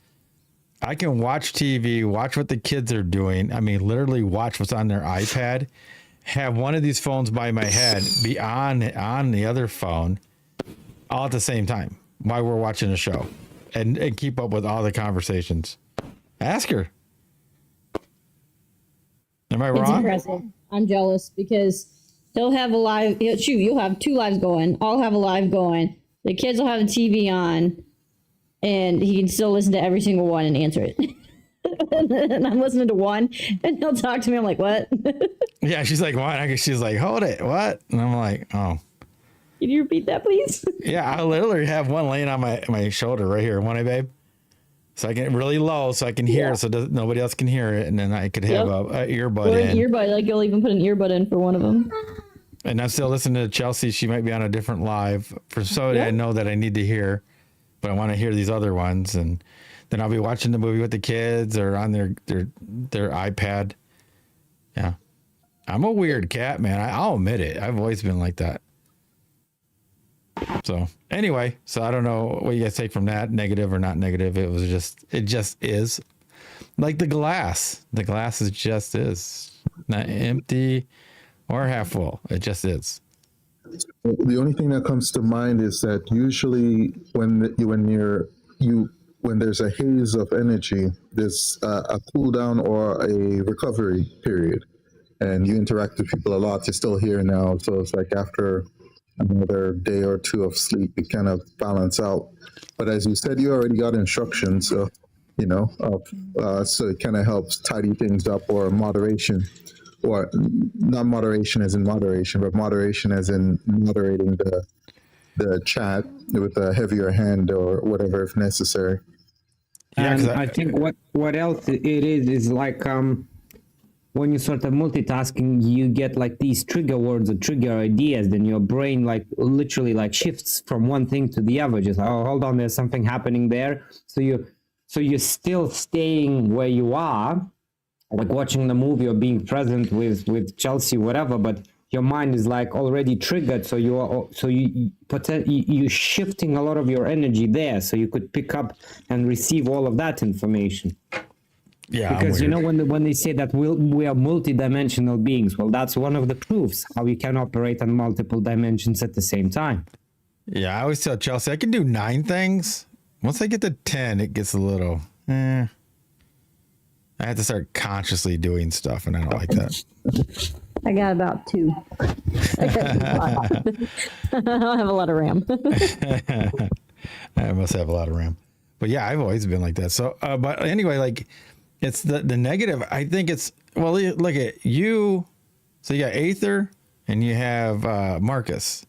I can watch TV, watch what the kids are doing. I mean, literally watch what's on their iPad. Have one of these phones by my head, be on the other phone, all at the same time while we're watching a show, and keep up with all the conversations. Ask her. Am I It's wrong? impressive. I'm jealous because he'll have a live. You'll have 2 lives going. I'll have a live going. The kids will have the TV on, and he can still listen to every single one and answer it. And I'm listening to one, and he'll talk to me. I'm like, what? Yeah, she's like, what? She's like, hold it, what? And I'm like, oh. Can you repeat that, please? Yeah, I literally have one laying on my shoulder right here. Want it, babe? So I get really low so I can hear it so nobody else can hear it. And then I could have a earbud Or in. an earbud. Like, you'll even put an earbud in for one of them. And I'm still listening to Chelsey. She might be on a different live for somebody I know that I need to hear, but I want to hear these other ones. And then I'll be watching the movie with the kids or on their iPad. Yeah. I'm a weird cat, man. I'll admit it. I've always been like that. So anyway, I don't know what you guys take from that, negative or not negative. It just is like the glass. The glass is just is not empty or half full. It just is. The only thing that comes to mind is that usually when there's a haze of energy, there's a cool down or a recovery period, and you interact with people a lot. You're still here now, so it's like after another day or two of sleep, you kind of balance out. But as you said, you already got instructions, so so it kind of helps tidy things up, or moderation, or not moderation as in moderation, but moderation as in moderating the chat with a heavier hand or whatever if necessary. And I think what else it is like when you sort of multitasking, you get like these trigger words or trigger ideas, then your brain like literally like shifts from one thing to the other. Just, oh, hold on, there's something happening there. So you're still staying where you are, like watching the movie or being present with Chelsey, whatever, but your mind is like already triggered. So you're shifting a lot of your energy there, so you could pick up and receive all of that information. Yeah, because when they say that we are multidimensional beings, well, that's one of the proofs how you can operate on multiple dimensions at the same time. Yeah, I always tell Chelsey I can do 9 things. Once I get to 10, it gets a little. I have to start consciously doing stuff, and I don't like that. I got about 2. I don't have a lot of RAM. I must have a lot of RAM. But yeah, I've always been like that. So, but anyway, like, it's the negative. I think it's, well, look at you. So you got Aether and you have Marcus.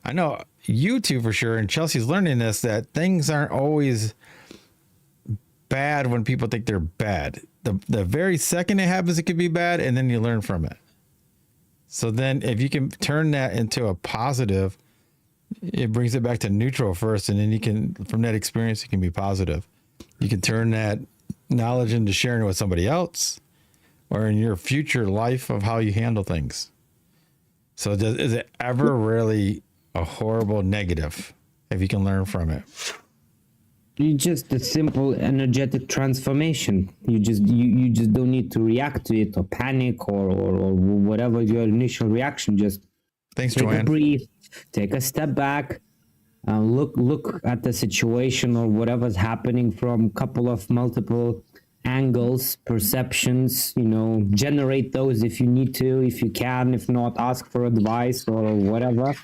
I know you two for sure, and Chelsey's learning this, that things aren't always bad when people think they're bad. The very second it happens, it could be bad, and then you learn from it. So then if you can turn that into a positive, it brings it back to neutral first, and then you can, from that experience, it can be positive. You can turn that knowledge into sharing it with somebody else, or in your future life of how you handle things. So is it ever really a horrible negative if you can learn from it? You just a simple energetic transformation. You just don't need to react to it or panic or whatever your initial reaction. Just Thanks, take Joanne. a breath, take a step back, look at the situation or whatever's happening from a couple of multiple angles, perceptions, generate those if you need to, if you can, if not, ask for advice or whatever.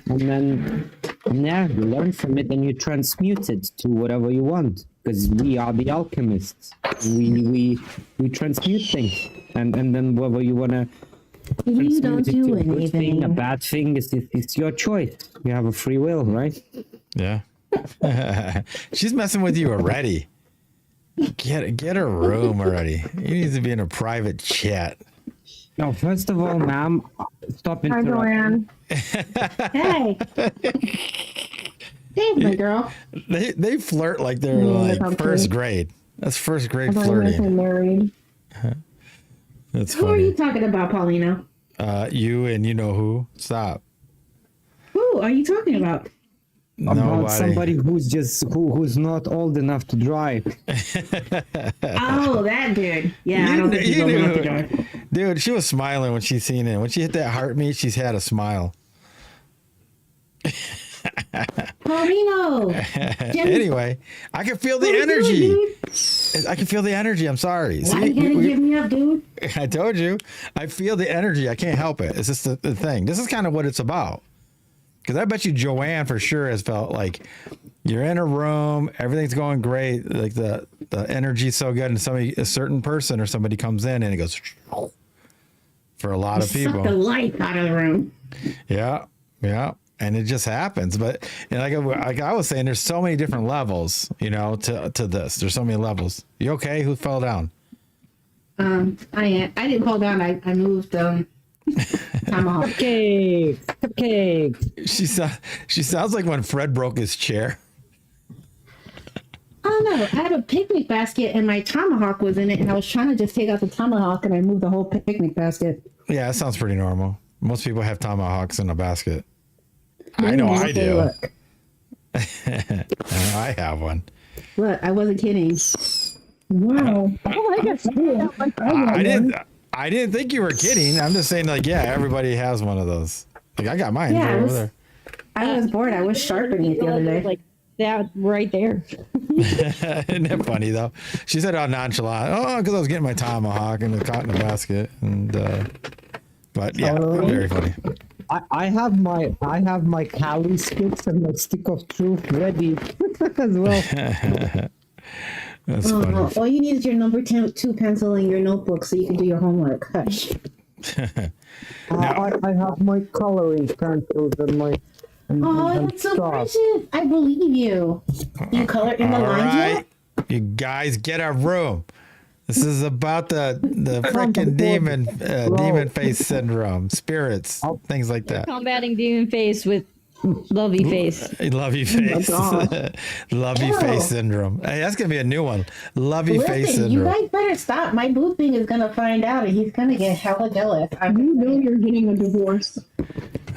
And then you learn from it and you transmute it to whatever you want, because we are the alchemists. We transmute things, and then whether you want to You don't do a good thing, a anything. bad thing, it's your choice. You have a free will, right? Yeah. She's messing with you already. Get a room already. You need to be in a private chat. No, first of all, ma'am, stop Hi, interrupting. Joanne. Hey. Hey, my girl. They flirt like they're that's like okay. first grade. That's first grade I thought you were flirting. married. That's Who are you funny. talking about, Paulino? You and you know who? Stop. Who are you talking about? About Nobody. somebody who's not old enough to drive. Oh, that dude. Yeah, I don't think he's You old knew enough to it. drive. Dude, she was smiling when she seen it. When she hit that heartbeat, she's had a smile. Paulino. Anyway, I can feel the What are you energy. doing, dude? I can feel the energy. I'm sorry. Why you gotta give me up, dude? I told you. I feel the energy. I can't help it. It's just the thing. This is kind of what it's about. Because I bet you Joanne for sure has felt like you're in a room, everything's going great, like the energy's so good, and a certain person or somebody comes in and it goes for a lot of Suck the people. life out of the room. Yeah, and it just happens. But like I was saying, there's so many different levels, to this. There's so many levels. You okay? Who fell down? I didn't fall down. I moved tomahawk. Cupcake. She sounds like when Fred broke his chair. Oh no, I had a picnic basket and my tomahawk was in it, and I was trying to just take out the tomahawk and I moved the whole picnic basket. Yeah, that sounds pretty normal. Most people have tomahawks in a basket. I know I Okay, do. Look, I have one. look, I wasn't kidding. Wow. Oh, I got school. I didn't think you were kidding. I'm just saying, like, yeah, everybody has one of those. Like I got mine Yeah, over there. I was bored. I was sharpening it the other day. Like that right there. Isn't that funny though? She said all nonchalant. Oh, because I was getting my tomahawk and it caught in the basket. And but yeah, very funny. I have my Cali sticks and my stick of truth ready as well. That's funny. All you need is your number 2 pencil and your notebook so you can do your homework. Hush. I have my coloring pencils and my. Oh, that's so precious. I believe you. You color in the All lines right, yet? you guys get a room. This is about the freaking demon face syndrome, spirits, things like that. Combating demon face with lovey face. Lovey face, lovey face syndrome. Hey, that's gonna be a new one. Lovey face Listen, you syndrome. guys better stop. My boo thing is gonna find out and he's gonna get hella jealous. You know you're getting a divorce.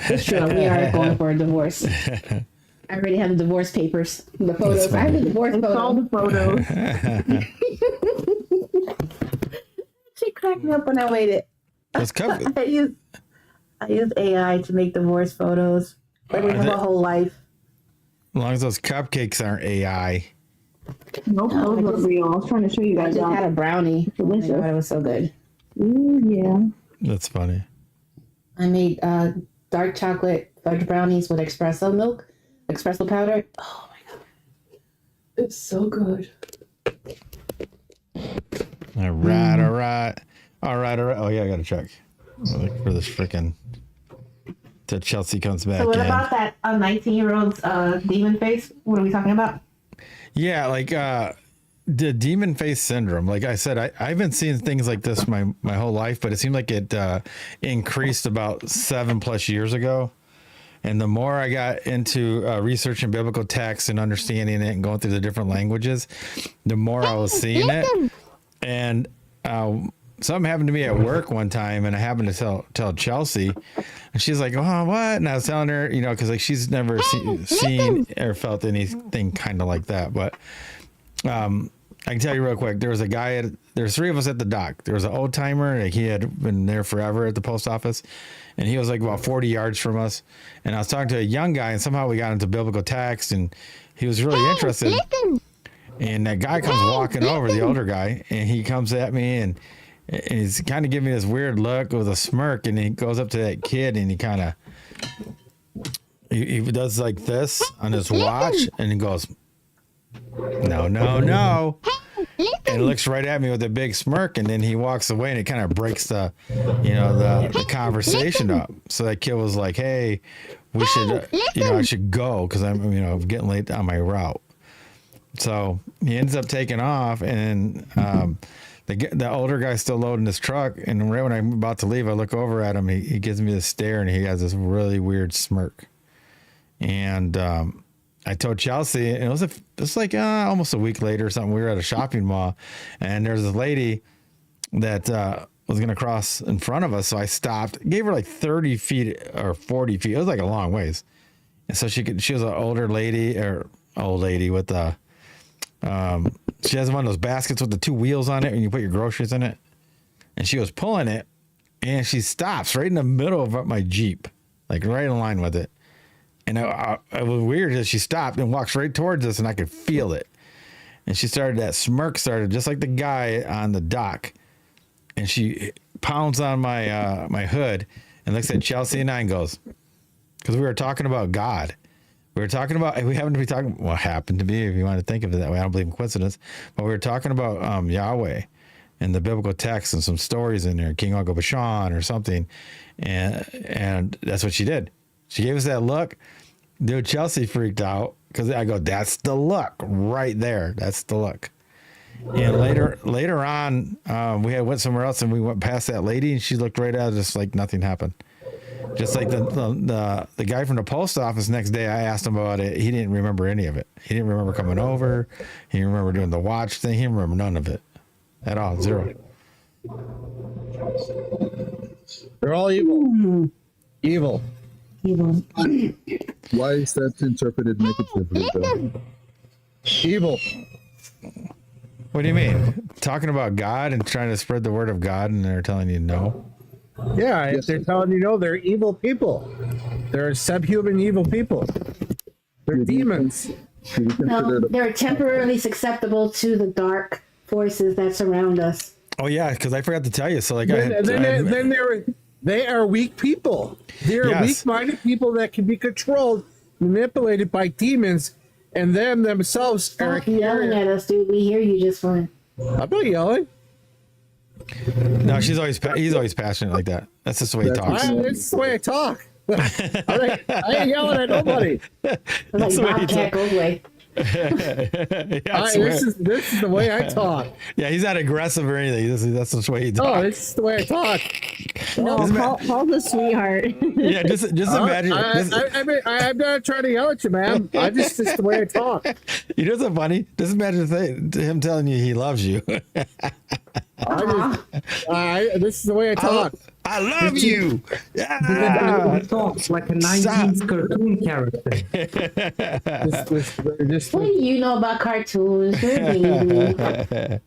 It's true. We are going for a divorce. I already have the divorce papers, the photos. I have the divorce All photos. the photos. She cracked me up when I waited. Let's cover. I use AI to make divorce photos. Like we have a whole life. As long as those cupcakes aren't AI. Nope, those look real. I was trying to show you I guys just that. had a brownie. Oh my God, it was so good. Ooh, yeah. That's funny. I made dark chocolate fudge brownies with espresso powder. Oh my God. It's so good. All right. Oh yeah, I gotta check. I'll look for this freaking till Chelsea comes back. So what in. about that 19-year-old's demon face? What are we talking about? Yeah, like the demon face syndrome. Like I said, I've been seeing things like this my whole life, but it seemed like it increased about 7+ years ago. And the more I got into researching biblical texts and understanding it and going through the different languages, the more I was seeing it. And something happened to me at work one time, and I happened to tell Chelsea, and she's like, "Oh, what?" And I was telling her, you know, because like she's never seen or felt anything kind of like that. But I can tell you real quick. There was a guy. There's 3 of us at the dock. There was an old timer. Like he had been there forever at the post office, and he was like about 40 yards from us. And I was talking to a young guy, and somehow we got into biblical text, and he was really interested. And that guy comes walking over, the older guy, and he comes at me and he's kind of giving me this weird look with a smirk, and he goes up to that kid and he kind of he does like this on his watch, and he goes, no, and looks right at me with a big smirk, and then he walks away, and it kind of breaks the conversation up. So that kid was like, hey, we should I should go because I'm getting late on my route. So he ends up taking off, and the older guy's still loading his truck. And right when I'm about to leave, I look over at him. He gives me this stare, and he has this really weird smirk. And I told Chelsea, and it was like almost a week later or something. We were at a shopping mall, and there's this lady that was going to cross in front of us. So I stopped, gave her like 30 feet or 40 feet. It was like a long ways. And so she was an old lady with she has one of those baskets with the 2 wheels on it and you put your groceries in it. And she was pulling it, and she stops right in the middle of my Jeep, like right in line with it. And it was weird that she stopped and walks right towards us, and I could feel it. And that smirk started just like the guy on the dock. And she pounds on my my hood and looks at Chelsea and I and goes, because we were talking about God. We happened to be talking, well, happened to be, if you want to think of it that way, I don't believe in coincidence, but we were talking about Yahweh and the biblical text and some stories in there, King Uncle Bashan or something. And that's what she did. She gave us that look. Dude, Chelsea freaked out because I go, that's the look right there. That's the look. And later on, we went somewhere else, and we went past that lady, and she looked right at us like nothing happened. Just like the guy from the post office next day, I asked him about it. He didn't remember any of it. He didn't remember coming over. He didn't remember doing the watch thing. He didn't remember none of it at all. 0. They're all evil. Evil. Why is that interpreted negatively, though? Evil. What do you mean? Talking about God and trying to spread the word of God, and they're telling you no? Yeah, if they're telling you no, they're evil people. They're subhuman evil people. They're demons. No, they're temporarily susceptible to the dark forces that surround us. Oh yeah, because I forgot to tell you. So like, They are weak people. They are Yes. weak-minded people that can be controlled, manipulated by demons, and them themselves are. Stop yelling at us, dude. We hear you just fine. I'm not yelling. no, he's always passionate like that. That's just the way he talks. That's the way I talk. I ain't yelling at nobody. Like the way he Bobcat Goldway. This is the way I talk. Yeah, he's not aggressive or anything. That's just the way he Oh, talks. this is the way I talk. No, call the sweetheart. Yeah, just imagine. I'm not trying to yell at you, man. It's just the way I talk. You know what's funny? Just imagine him telling you he loves you. This is the way I talk. I love you. He Yeah. talks like a 90s cartoon character. What do you know about cartoons? You're a baby.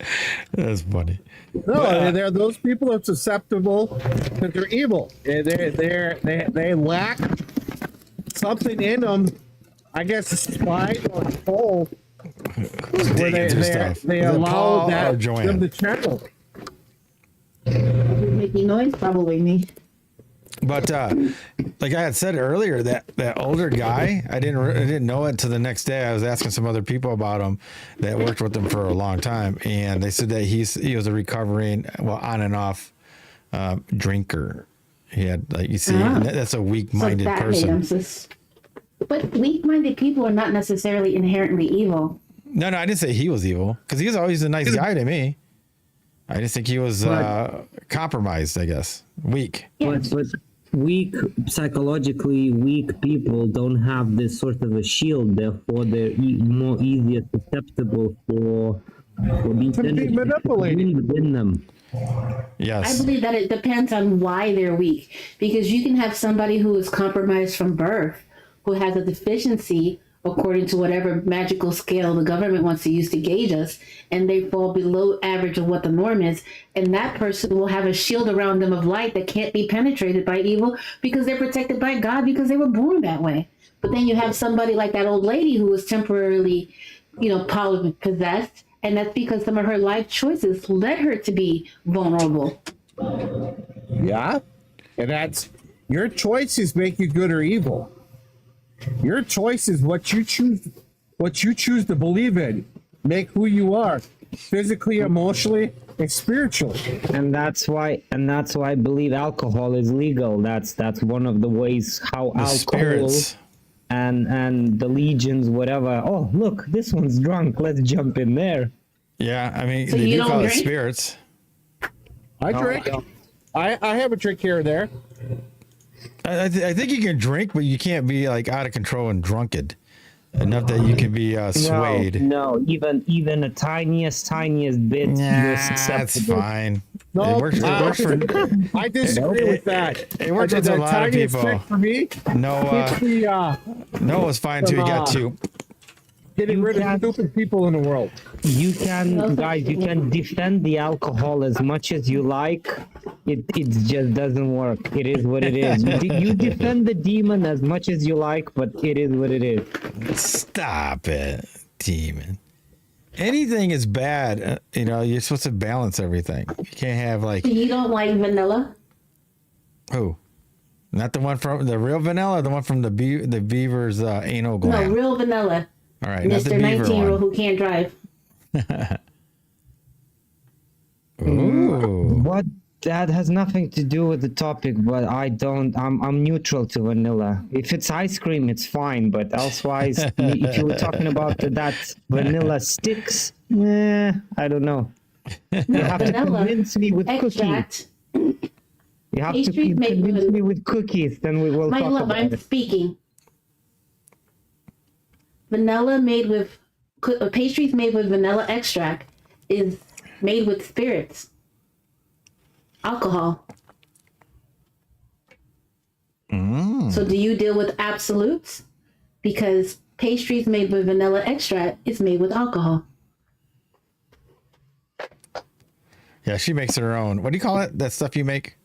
That's funny. No, they're those people are susceptible because they're evil. They lack something in them. I guess a spine or a soul where they allow them to channel. Making noise? Probably me. But like I had said earlier, that older guy, I didn't know it until the next day. I was asking some other people about him that worked with him for a long time, and they said that he was a recovering, on and off drinker. He had, like, you see, that's a weak-minded that person. But weak-minded people are not necessarily inherently evil. No, I didn't say he was evil, because he was always a nice guy to me. I just think he was compromised, I guess. Weak. But weak, psychologically weak people don't have this sort of a shield, therefore they're more easier susceptible for these To be manipulated within them. Yes. I believe that it depends on why they're weak. Because you can have somebody who is compromised from birth, who has a deficiency according to whatever magical scale the government wants to use to gauge us, and they fall below average of what the norm is, and that person will have a shield around them of light that can't be penetrated by evil because they're protected by God because they were born that way. But then you have somebody like that old lady who was temporarily, possessed, and that's because some of her life choices led her to be vulnerable. Yeah, and that's your choices make you good or evil. Your choice is what you choose to believe in, make who you are, physically, emotionally, and spiritually. And that's why I believe alcohol is legal. That's one of the ways how The alcohol spirits. and the legions, whatever. Oh, look, this one's drunk. Let's jump in there. Yeah, I mean, So they you do don't call it drink? spirits. I drink. I have a drink here and there. I think you can drink, but you can't be like out of control and drunken enough that you can be swayed. No, even a tiniest bit. You're That's susceptible. fine. No, It works for I disagree with that. It works with a lot of tiniest people. trick for me. Noah was fine too. He got two. Getting rid of can't- stupid people in the world. You can, guys, you can defend the alcohol as much as you like. It just doesn't work. It is what it is. You defend the demon as much as you like, but it is what it is. Stop it, demon. Anything is bad. You're supposed to balance everything. You can't have like You don't like vanilla? who? Not the one from the real vanilla, or the one from the beaver's anal No, gland. real vanilla. All right, not the Mr. beaver 19-year-old one. who can't drive. Ooh. What? That has nothing to do with the topic, but I'm neutral to vanilla. If it's ice cream, it's fine, but elsewise, if you were talking about that vanilla sticks, I don't know. You have to Vanilla convince me with cookies. extract. You have to Pastries made convince with- me with cookies, then we will My talk love, about I'm it. speaking. Vanilla made with pastries made with vanilla extract is made with spirits, alcohol. So do you deal with absolutes? Because pastries made with vanilla extract is made with alcohol. Yeah, she makes her own. What do you call it? That stuff you make?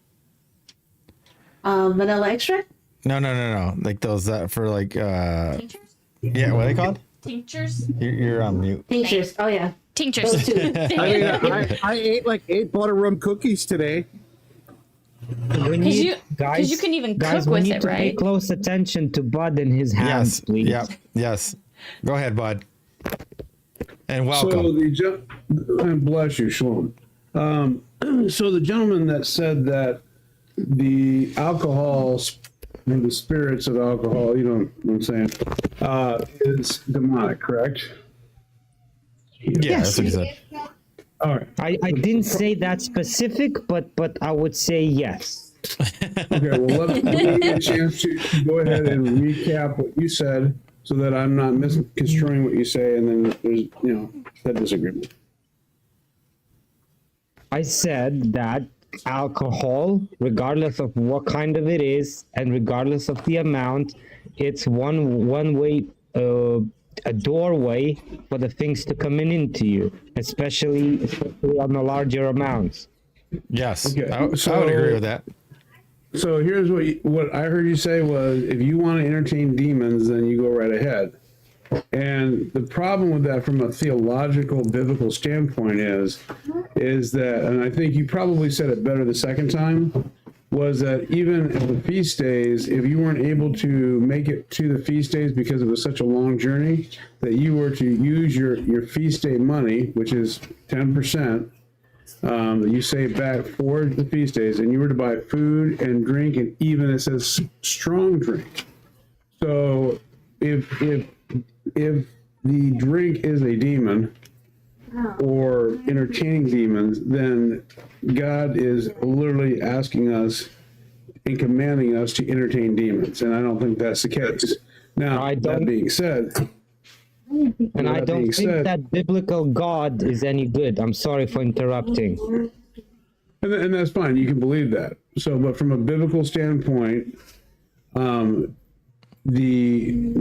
Vanilla extract? No. Like those for like Tinctures? yeah, what are they called? Tinctures? You're on mute. Tinctures. Oh yeah. Tinctures. Those two. I mean, I ate like 8 butterrum cookies today. Because you can even cook we with need it, to pay right? close attention to Bud and his hands, Yes. please. Yep. Yes. Go ahead, bud. And So welcome. and bless you, Shalom. So the gentleman that said that the alcohol and the spirits of alcohol, you know what I'm saying, is demonic, correct? Yeah, that's what he said. All right. I didn't say that specific, but I would say yes. Okay. Well, let me get a chance to go ahead and recap what you said, so that I'm not misconstruing what you say, and then there's that disagreement. I said that alcohol, regardless of what kind of it is, and regardless of the amount, it's one way, a doorway for the things to come into you, especially on the larger amounts. Yes. Okay, I would agree with that. So here's what I heard you say was, if you want to entertain demons, then you go right ahead. And the problem with that from a theological, biblical standpoint is that, and I think you probably said it better the second time, was that even at the feast days, if you weren't able to make it to the feast days because it was such a long journey, that you were to use your feast day money, which is 10%, that you save back for the feast days, and you were to buy food and drink, and even it says strong drink. So if the drink is a demon or entertaining demons, then God is literally asking us and commanding us to entertain demons, and I don't think that's the case. Now, that being said, and I don't think that biblical God is any good. I'm sorry for interrupting. And that's fine. You can believe that. So, but from a biblical standpoint, the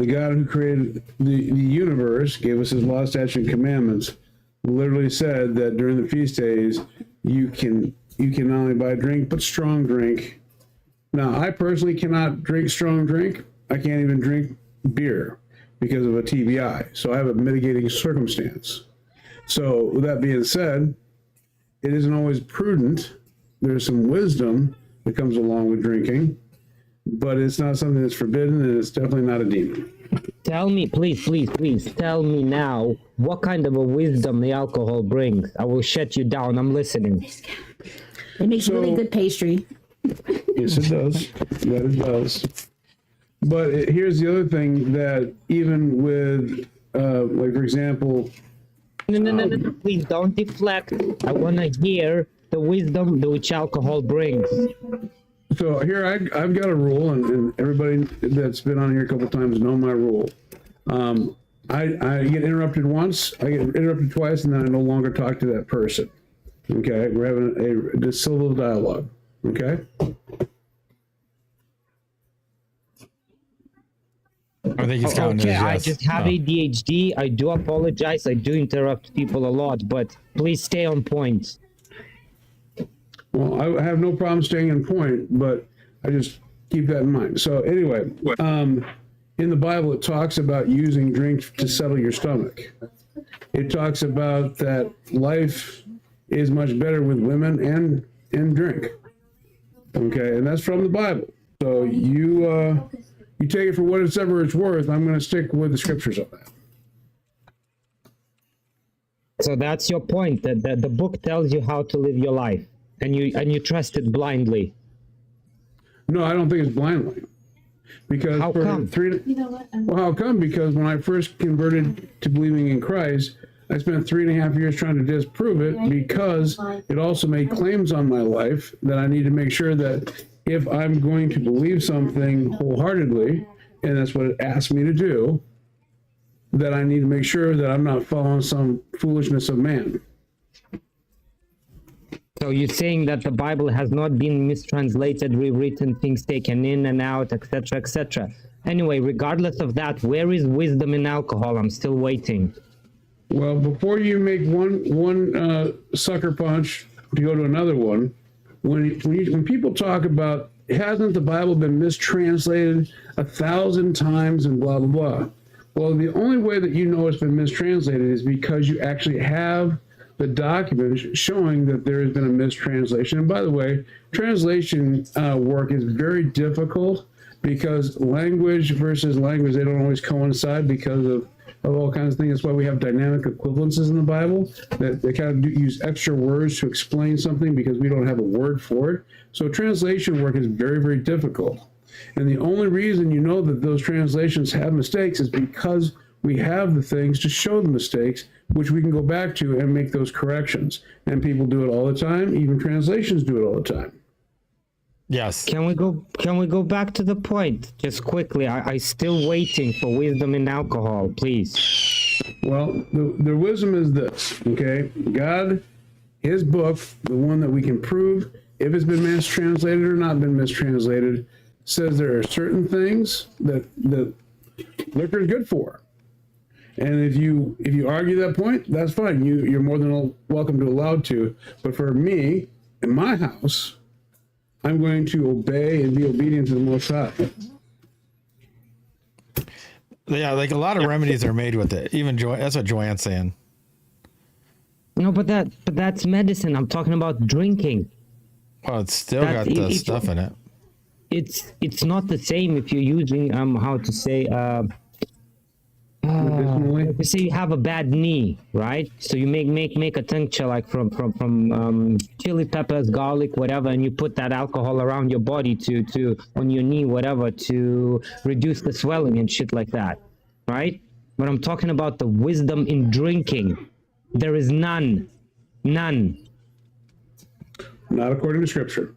God who created the universe, gave us his law, statutes, and commandments, literally said that during the feast days, you can not only buy drink, but strong drink. Now, I personally cannot drink strong drink. I can't even drink beer because of a TBI. So I have a mitigating circumstance. So with that being said, it isn't always prudent. There's some wisdom that comes along with drinking, but it's not something that's forbidden, and it's definitely not a demon. Tell me, please, tell me now what kind of a wisdom the alcohol brings. I will shut you down. I'm listening. It makes really good pastry. Yes, it does. That it does. But here's the other thing, that even with, like, for example... No, please don't deflect. I want to hear the wisdom which alcohol brings. So here, I've got a rule, and everybody that's been on here a couple times know my rule. I get interrupted once, I get interrupted twice, and then I no longer talk to that person. Okay? We're having a civil dialogue. Okay? I think he's counting Okay, as I yes. just have ADHD. I do apologize. I do interrupt people a lot, but please stay on point. Well, I have no problem staying in point, but I just keep that in mind. So anyway, in the Bible, it talks about using drink to settle your stomach. It talks about that life is much better with women and drink. Okay, and that's from the Bible. So you take it for whatever it's worth. I'm going to stick with the scriptures on that. So that's your point, that the book tells you how to live your life, and you trust it blindly. No, I don't think it's blindly. Because how come? Well, how come? Because when I first converted to believing in Christ, I spent 3.5 years trying to disprove it, because it also made claims on my life that I need to make sure that if I'm going to believe something wholeheartedly, and that's what it asked me to do, that I need to make sure that I'm not following some foolishness of man. So you're saying that the Bible has not been mistranslated, rewritten, things taken in and out, etc., etc. Anyway, regardless of that, where is wisdom in alcohol? I'm still waiting. Well, before you make one sucker punch to go to another one, when people talk about hasn't the Bible been mistranslated 1,000 times and blah, blah, blah? Well, the only way that you know it's been mistranslated is because you actually have the document showing that there has been a mistranslation. And by the way, translation work is very difficult because language versus language, they don't always coincide because of all kinds of things. That's why we have dynamic equivalences in the Bible, that they kind of use extra words to explain something because we don't have a word for it. So translation work is very, very difficult. And the only reason you know that those translations have mistakes is because we have the things to show the mistakes, which we can go back to and make those corrections. And people do it all the time. Even translations do it all the time. Yes. Can we go back to the point just quickly? I still waiting for wisdom in alcohol, please. Well, the wisdom is this, okay? God, his book, the one that we can prove if it's been mistranslated or not been mistranslated, says there are certain things that liquor is good for. And if you argue that point, that's fine. You're more than welcome to allowed to. But for me, in my house, I'm going to obey and be obedient to the Most High. Yeah, like a lot of remedies are made with it. Even that's what Joanne's saying. No, but that's medicine. I'm talking about drinking. Well, it's still got the stuff in it. It's not the same if you're using how to say let's say you have a bad knee, right? So you make a tincture like from chili peppers, garlic, whatever, and you put that alcohol around your body to on your knee, whatever, to reduce the swelling and shit like that, right? But I'm talking about the wisdom in drinking. There is none. Not according to Scripture.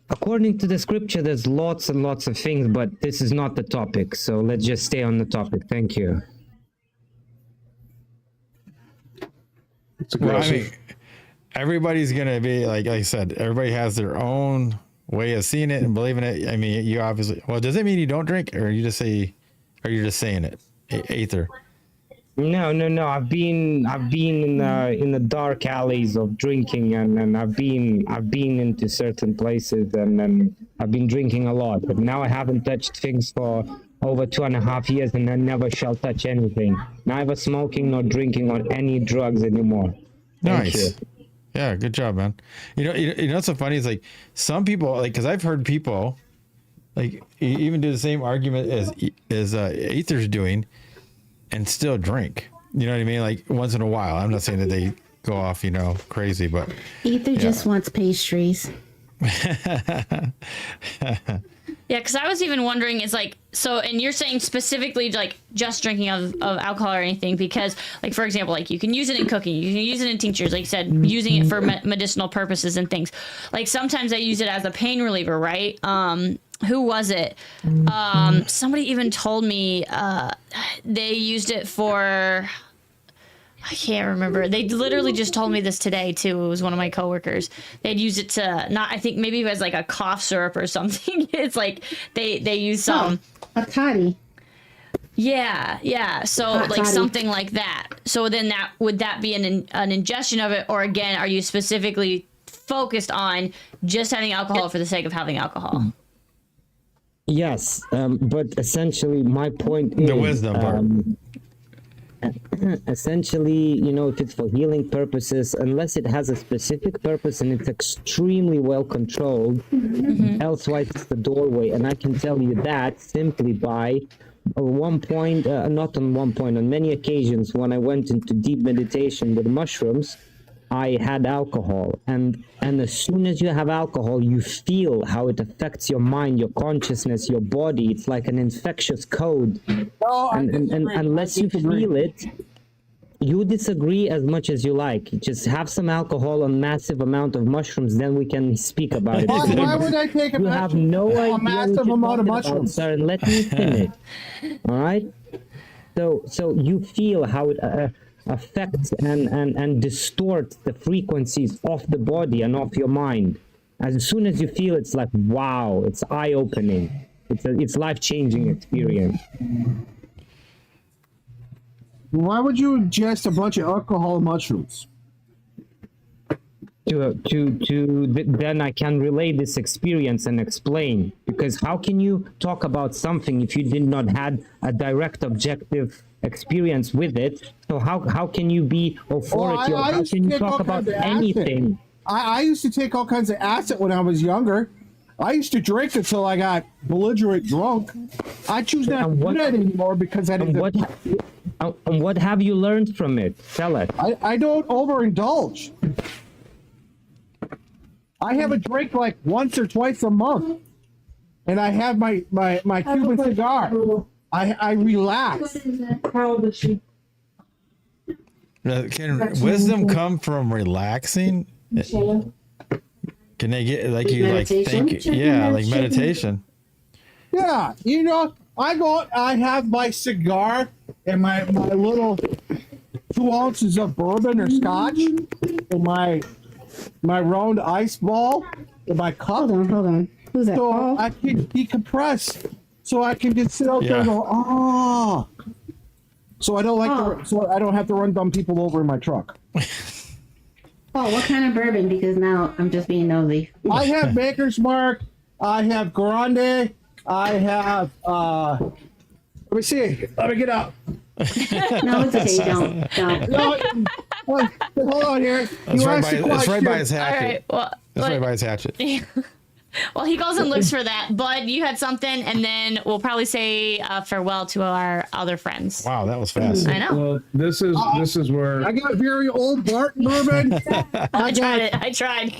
According to the scripture, there's lots and lots of things, but this is not the topic. So let's just stay on the topic. Thank you. Well, I mean, everybody's going to be, like I said, everybody has their own way of seeing it and believing it. I mean, you obviously, well, does it mean you don't drink or you just say, or you're just saying it? Aether. No. I've been in the dark alleys of drinking, and I've been into certain places, and I've been drinking a lot. But now I haven't touched things for over 2.5 years, and I never shall touch anything. Neither smoking nor drinking or any drugs anymore. Thank you. Yeah, good job, man. You know what's so funny is like some people, like, because I've heard people like even do the same argument as Aether's doing, and still drink. You know what I mean? Like once in a while. I'm not saying that they go off, crazy, but Ether just wants pastries. Yeah, because I was even wondering, it's like, so, and you're saying specifically like just drinking of alcohol or anything, because like, for example, like you can use it in cooking, you can use it in tinctures, like you said, using it for medicinal purposes and things. Like sometimes I use it as a pain reliever, right? Who was it? Somebody even told me they used it for, I can't remember. They literally just told me this today too. It was one of my coworkers. They'd use it to I think maybe it was like a cough syrup or something. It's like they use some a toddy. Yeah. So Hot like toddy. something like that. So then would that be an ingestion of it, or again, are you specifically focused on just having alcohol for the sake of having alcohol? Yes, but essentially my point is the wisdom part. Essentially, if it's for healing purposes, unless it has a specific purpose and it's extremely well controlled, elsewise it's the doorway. And I can tell you that simply by on many occasions when I went into deep meditation with mushrooms, I had alcohol, and as soon as you have alcohol, you feel how it affects your mind, your consciousness, your body. It's like an infectious code. And unless you feel it, you disagree as much as you like. Just have some alcohol and massive amount of mushrooms, then we can speak about it. Why would I take You have no idea a massive what you're amount of talking about, mushrooms? sir, and let me finish. All right. So you feel how it affects and distorts the frequencies of the body and of your mind. As soon as you feel, it's like, wow, it's eye-opening. It's life-changing experience. Why would you ingest a bunch of alcohol and mushrooms? then I can relay this experience and explain, because how can you talk about something if you did not had a direct objective experience with it? So how can you be authority, or how can you talk about anything? I used to take all kinds of acid when I was younger. I used to drink until I got belligerent drunk. I choose not to do that anymore because I didn't. What have you learned from it? Tell us. I don't overindulge. I have a drink like once or twice a month, and I have my Cuban cigar. I relax. How old is she? Can wisdom come from relaxing? Can they get like you Meditation? like think? Yeah, like meditation. Yeah, you know, I have my cigar and my little 2 ounces of bourbon or scotch, and my round ice ball in my cup. Hold on. Who's that? So Paul? I can decompress. So I can just sit out there and Yeah. go, ah. So I don't have to run dumb people over in my truck. Oh, what kind of bourbon? Because now I'm just being nosy. I have Maker's Mark. I have Grande. I have, let me see. Let me get out. No, it's okay. Don't. No, hold on here. It's right by, asked a it's right by question. his All hatchet. right. Well, That's right by his hatchet. well, he goes and looks for that. Bud, you had something, and then we'll probably say farewell to our other friends. Wow, that was fast. I know. Well, this is where I got very old Barton bourbon. I tried it. I tried.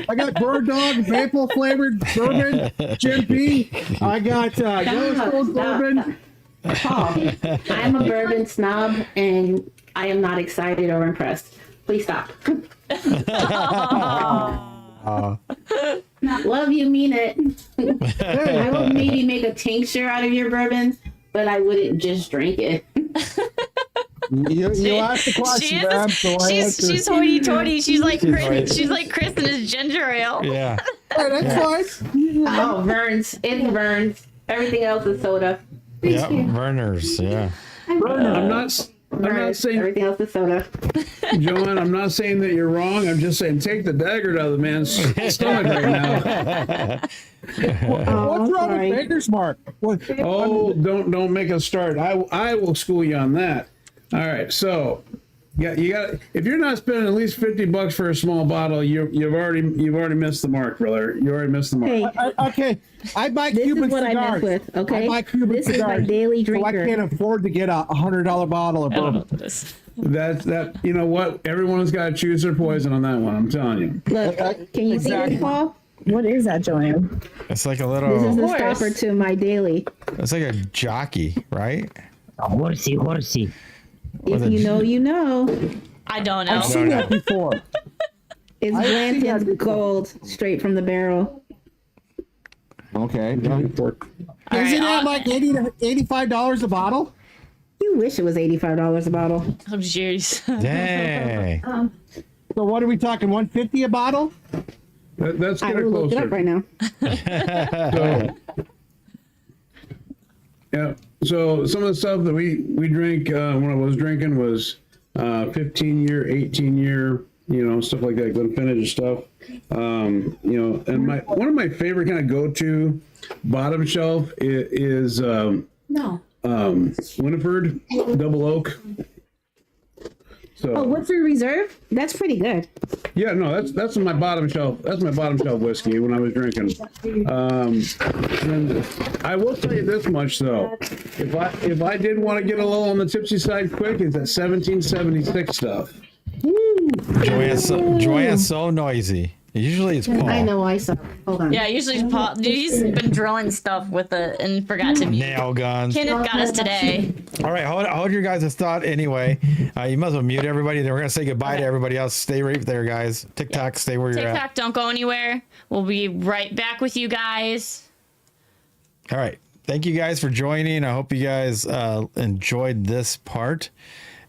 I got Bird Dog maple flavored bourbon. Jim B. I got Yellowstone bourbon. Paul, I'm a bourbon snob, and I am not excited or impressed. Please stop. Love you, mean it. I would maybe make a tincture out of your bourbon, but I wouldn't just drink it. You asked the question, ma'am, so I answered. She's hoity-toity. She's like Chris. She's like Chris and his ginger ale. Yeah. Hey, that's fine. Oh, Verns. It's Verns. Everything else is soda. Yeah. Verners. Yeah. I'm not saying, Everything else is soda. Joanne, I'm not saying that you're wrong. I'm just saying take the dagger out of the man's stomach right now. What's wrong with Maker's Mark? Oh, don't make us start. I will school you on that. All right, so you got if you're not spending at least $50 for a small bottle, you've already missed the mark, brother. You already missed the mark. Hey, Okay, I buy this Cuban is what cigars. I mess with, okay? I buy Cuban This is my cigars. daily So I drinker. can't afford to get a $100 bottle of bourbon. That you know what? Everyone's got to choose their poison on that one. I'm telling you. Look, can you see Exactly. this, Paul? What is that, Joanne? It's like a This is little. the Horse. stopper to my daily. It's like a jockey, right? Horsey. If you know, you know. I don't know. I've seen that before. It's I've seen that Blanton's before. gold, straight from the barrel. Okay. All Isn't right, that like $80 to $85 a bottle? You wish it was $85 a bottle. Oh, jeez. Dang. So what are we talking? $150 a bottle? That's I getting will look it up closer. right now. So, yeah. So some of the stuff that we drink when I was drinking was 15-year, 18-year, stuff like that, Glenfiddich stuff. And one of my favorite kind of go-to bottom shelf is Winifred Double Oak. So Oh, Woodford Reserve? That's pretty good. yeah, no, that's my bottom shelf. That's my bottom shelf whiskey when I was drinking. And I will tell you this much though: if I did want to get a little on the tipsy side quick, it's that 1776 stuff. Joanne's so noisy. Usually it's Paul. I know I saw. Hold on. Yeah, usually Paul. Dude, he's been drilling stuff with it and forgot to mute. Nail guns. Kenneth got us today. All right, hold your guys' thought anyway. You might as well mute everybody. Then we're gonna say goodbye to everybody else. Stay right there, guys. TikTok, stay where you're at. TikTok, don't go anywhere. We'll be right back with you guys. All right, thank you guys for joining. I hope you guys enjoyed this part.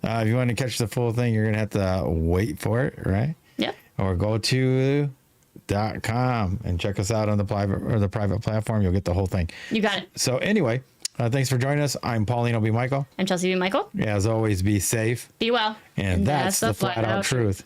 If you want to catch the full thing, you're gonna have to wait for it, right? Yep. Or go to .com and check us out on the private platform. You'll get the whole thing. You got it. So anyway, thanks for joining us. I'm Paulino B Michael. I'm Chelsey B Michael. As always, be safe. Be well. And that's the flat out truth.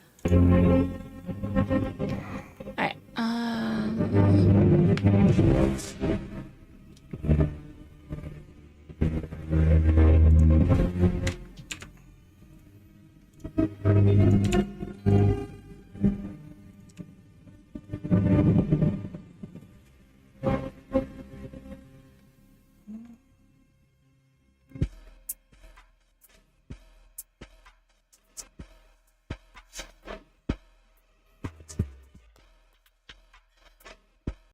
you.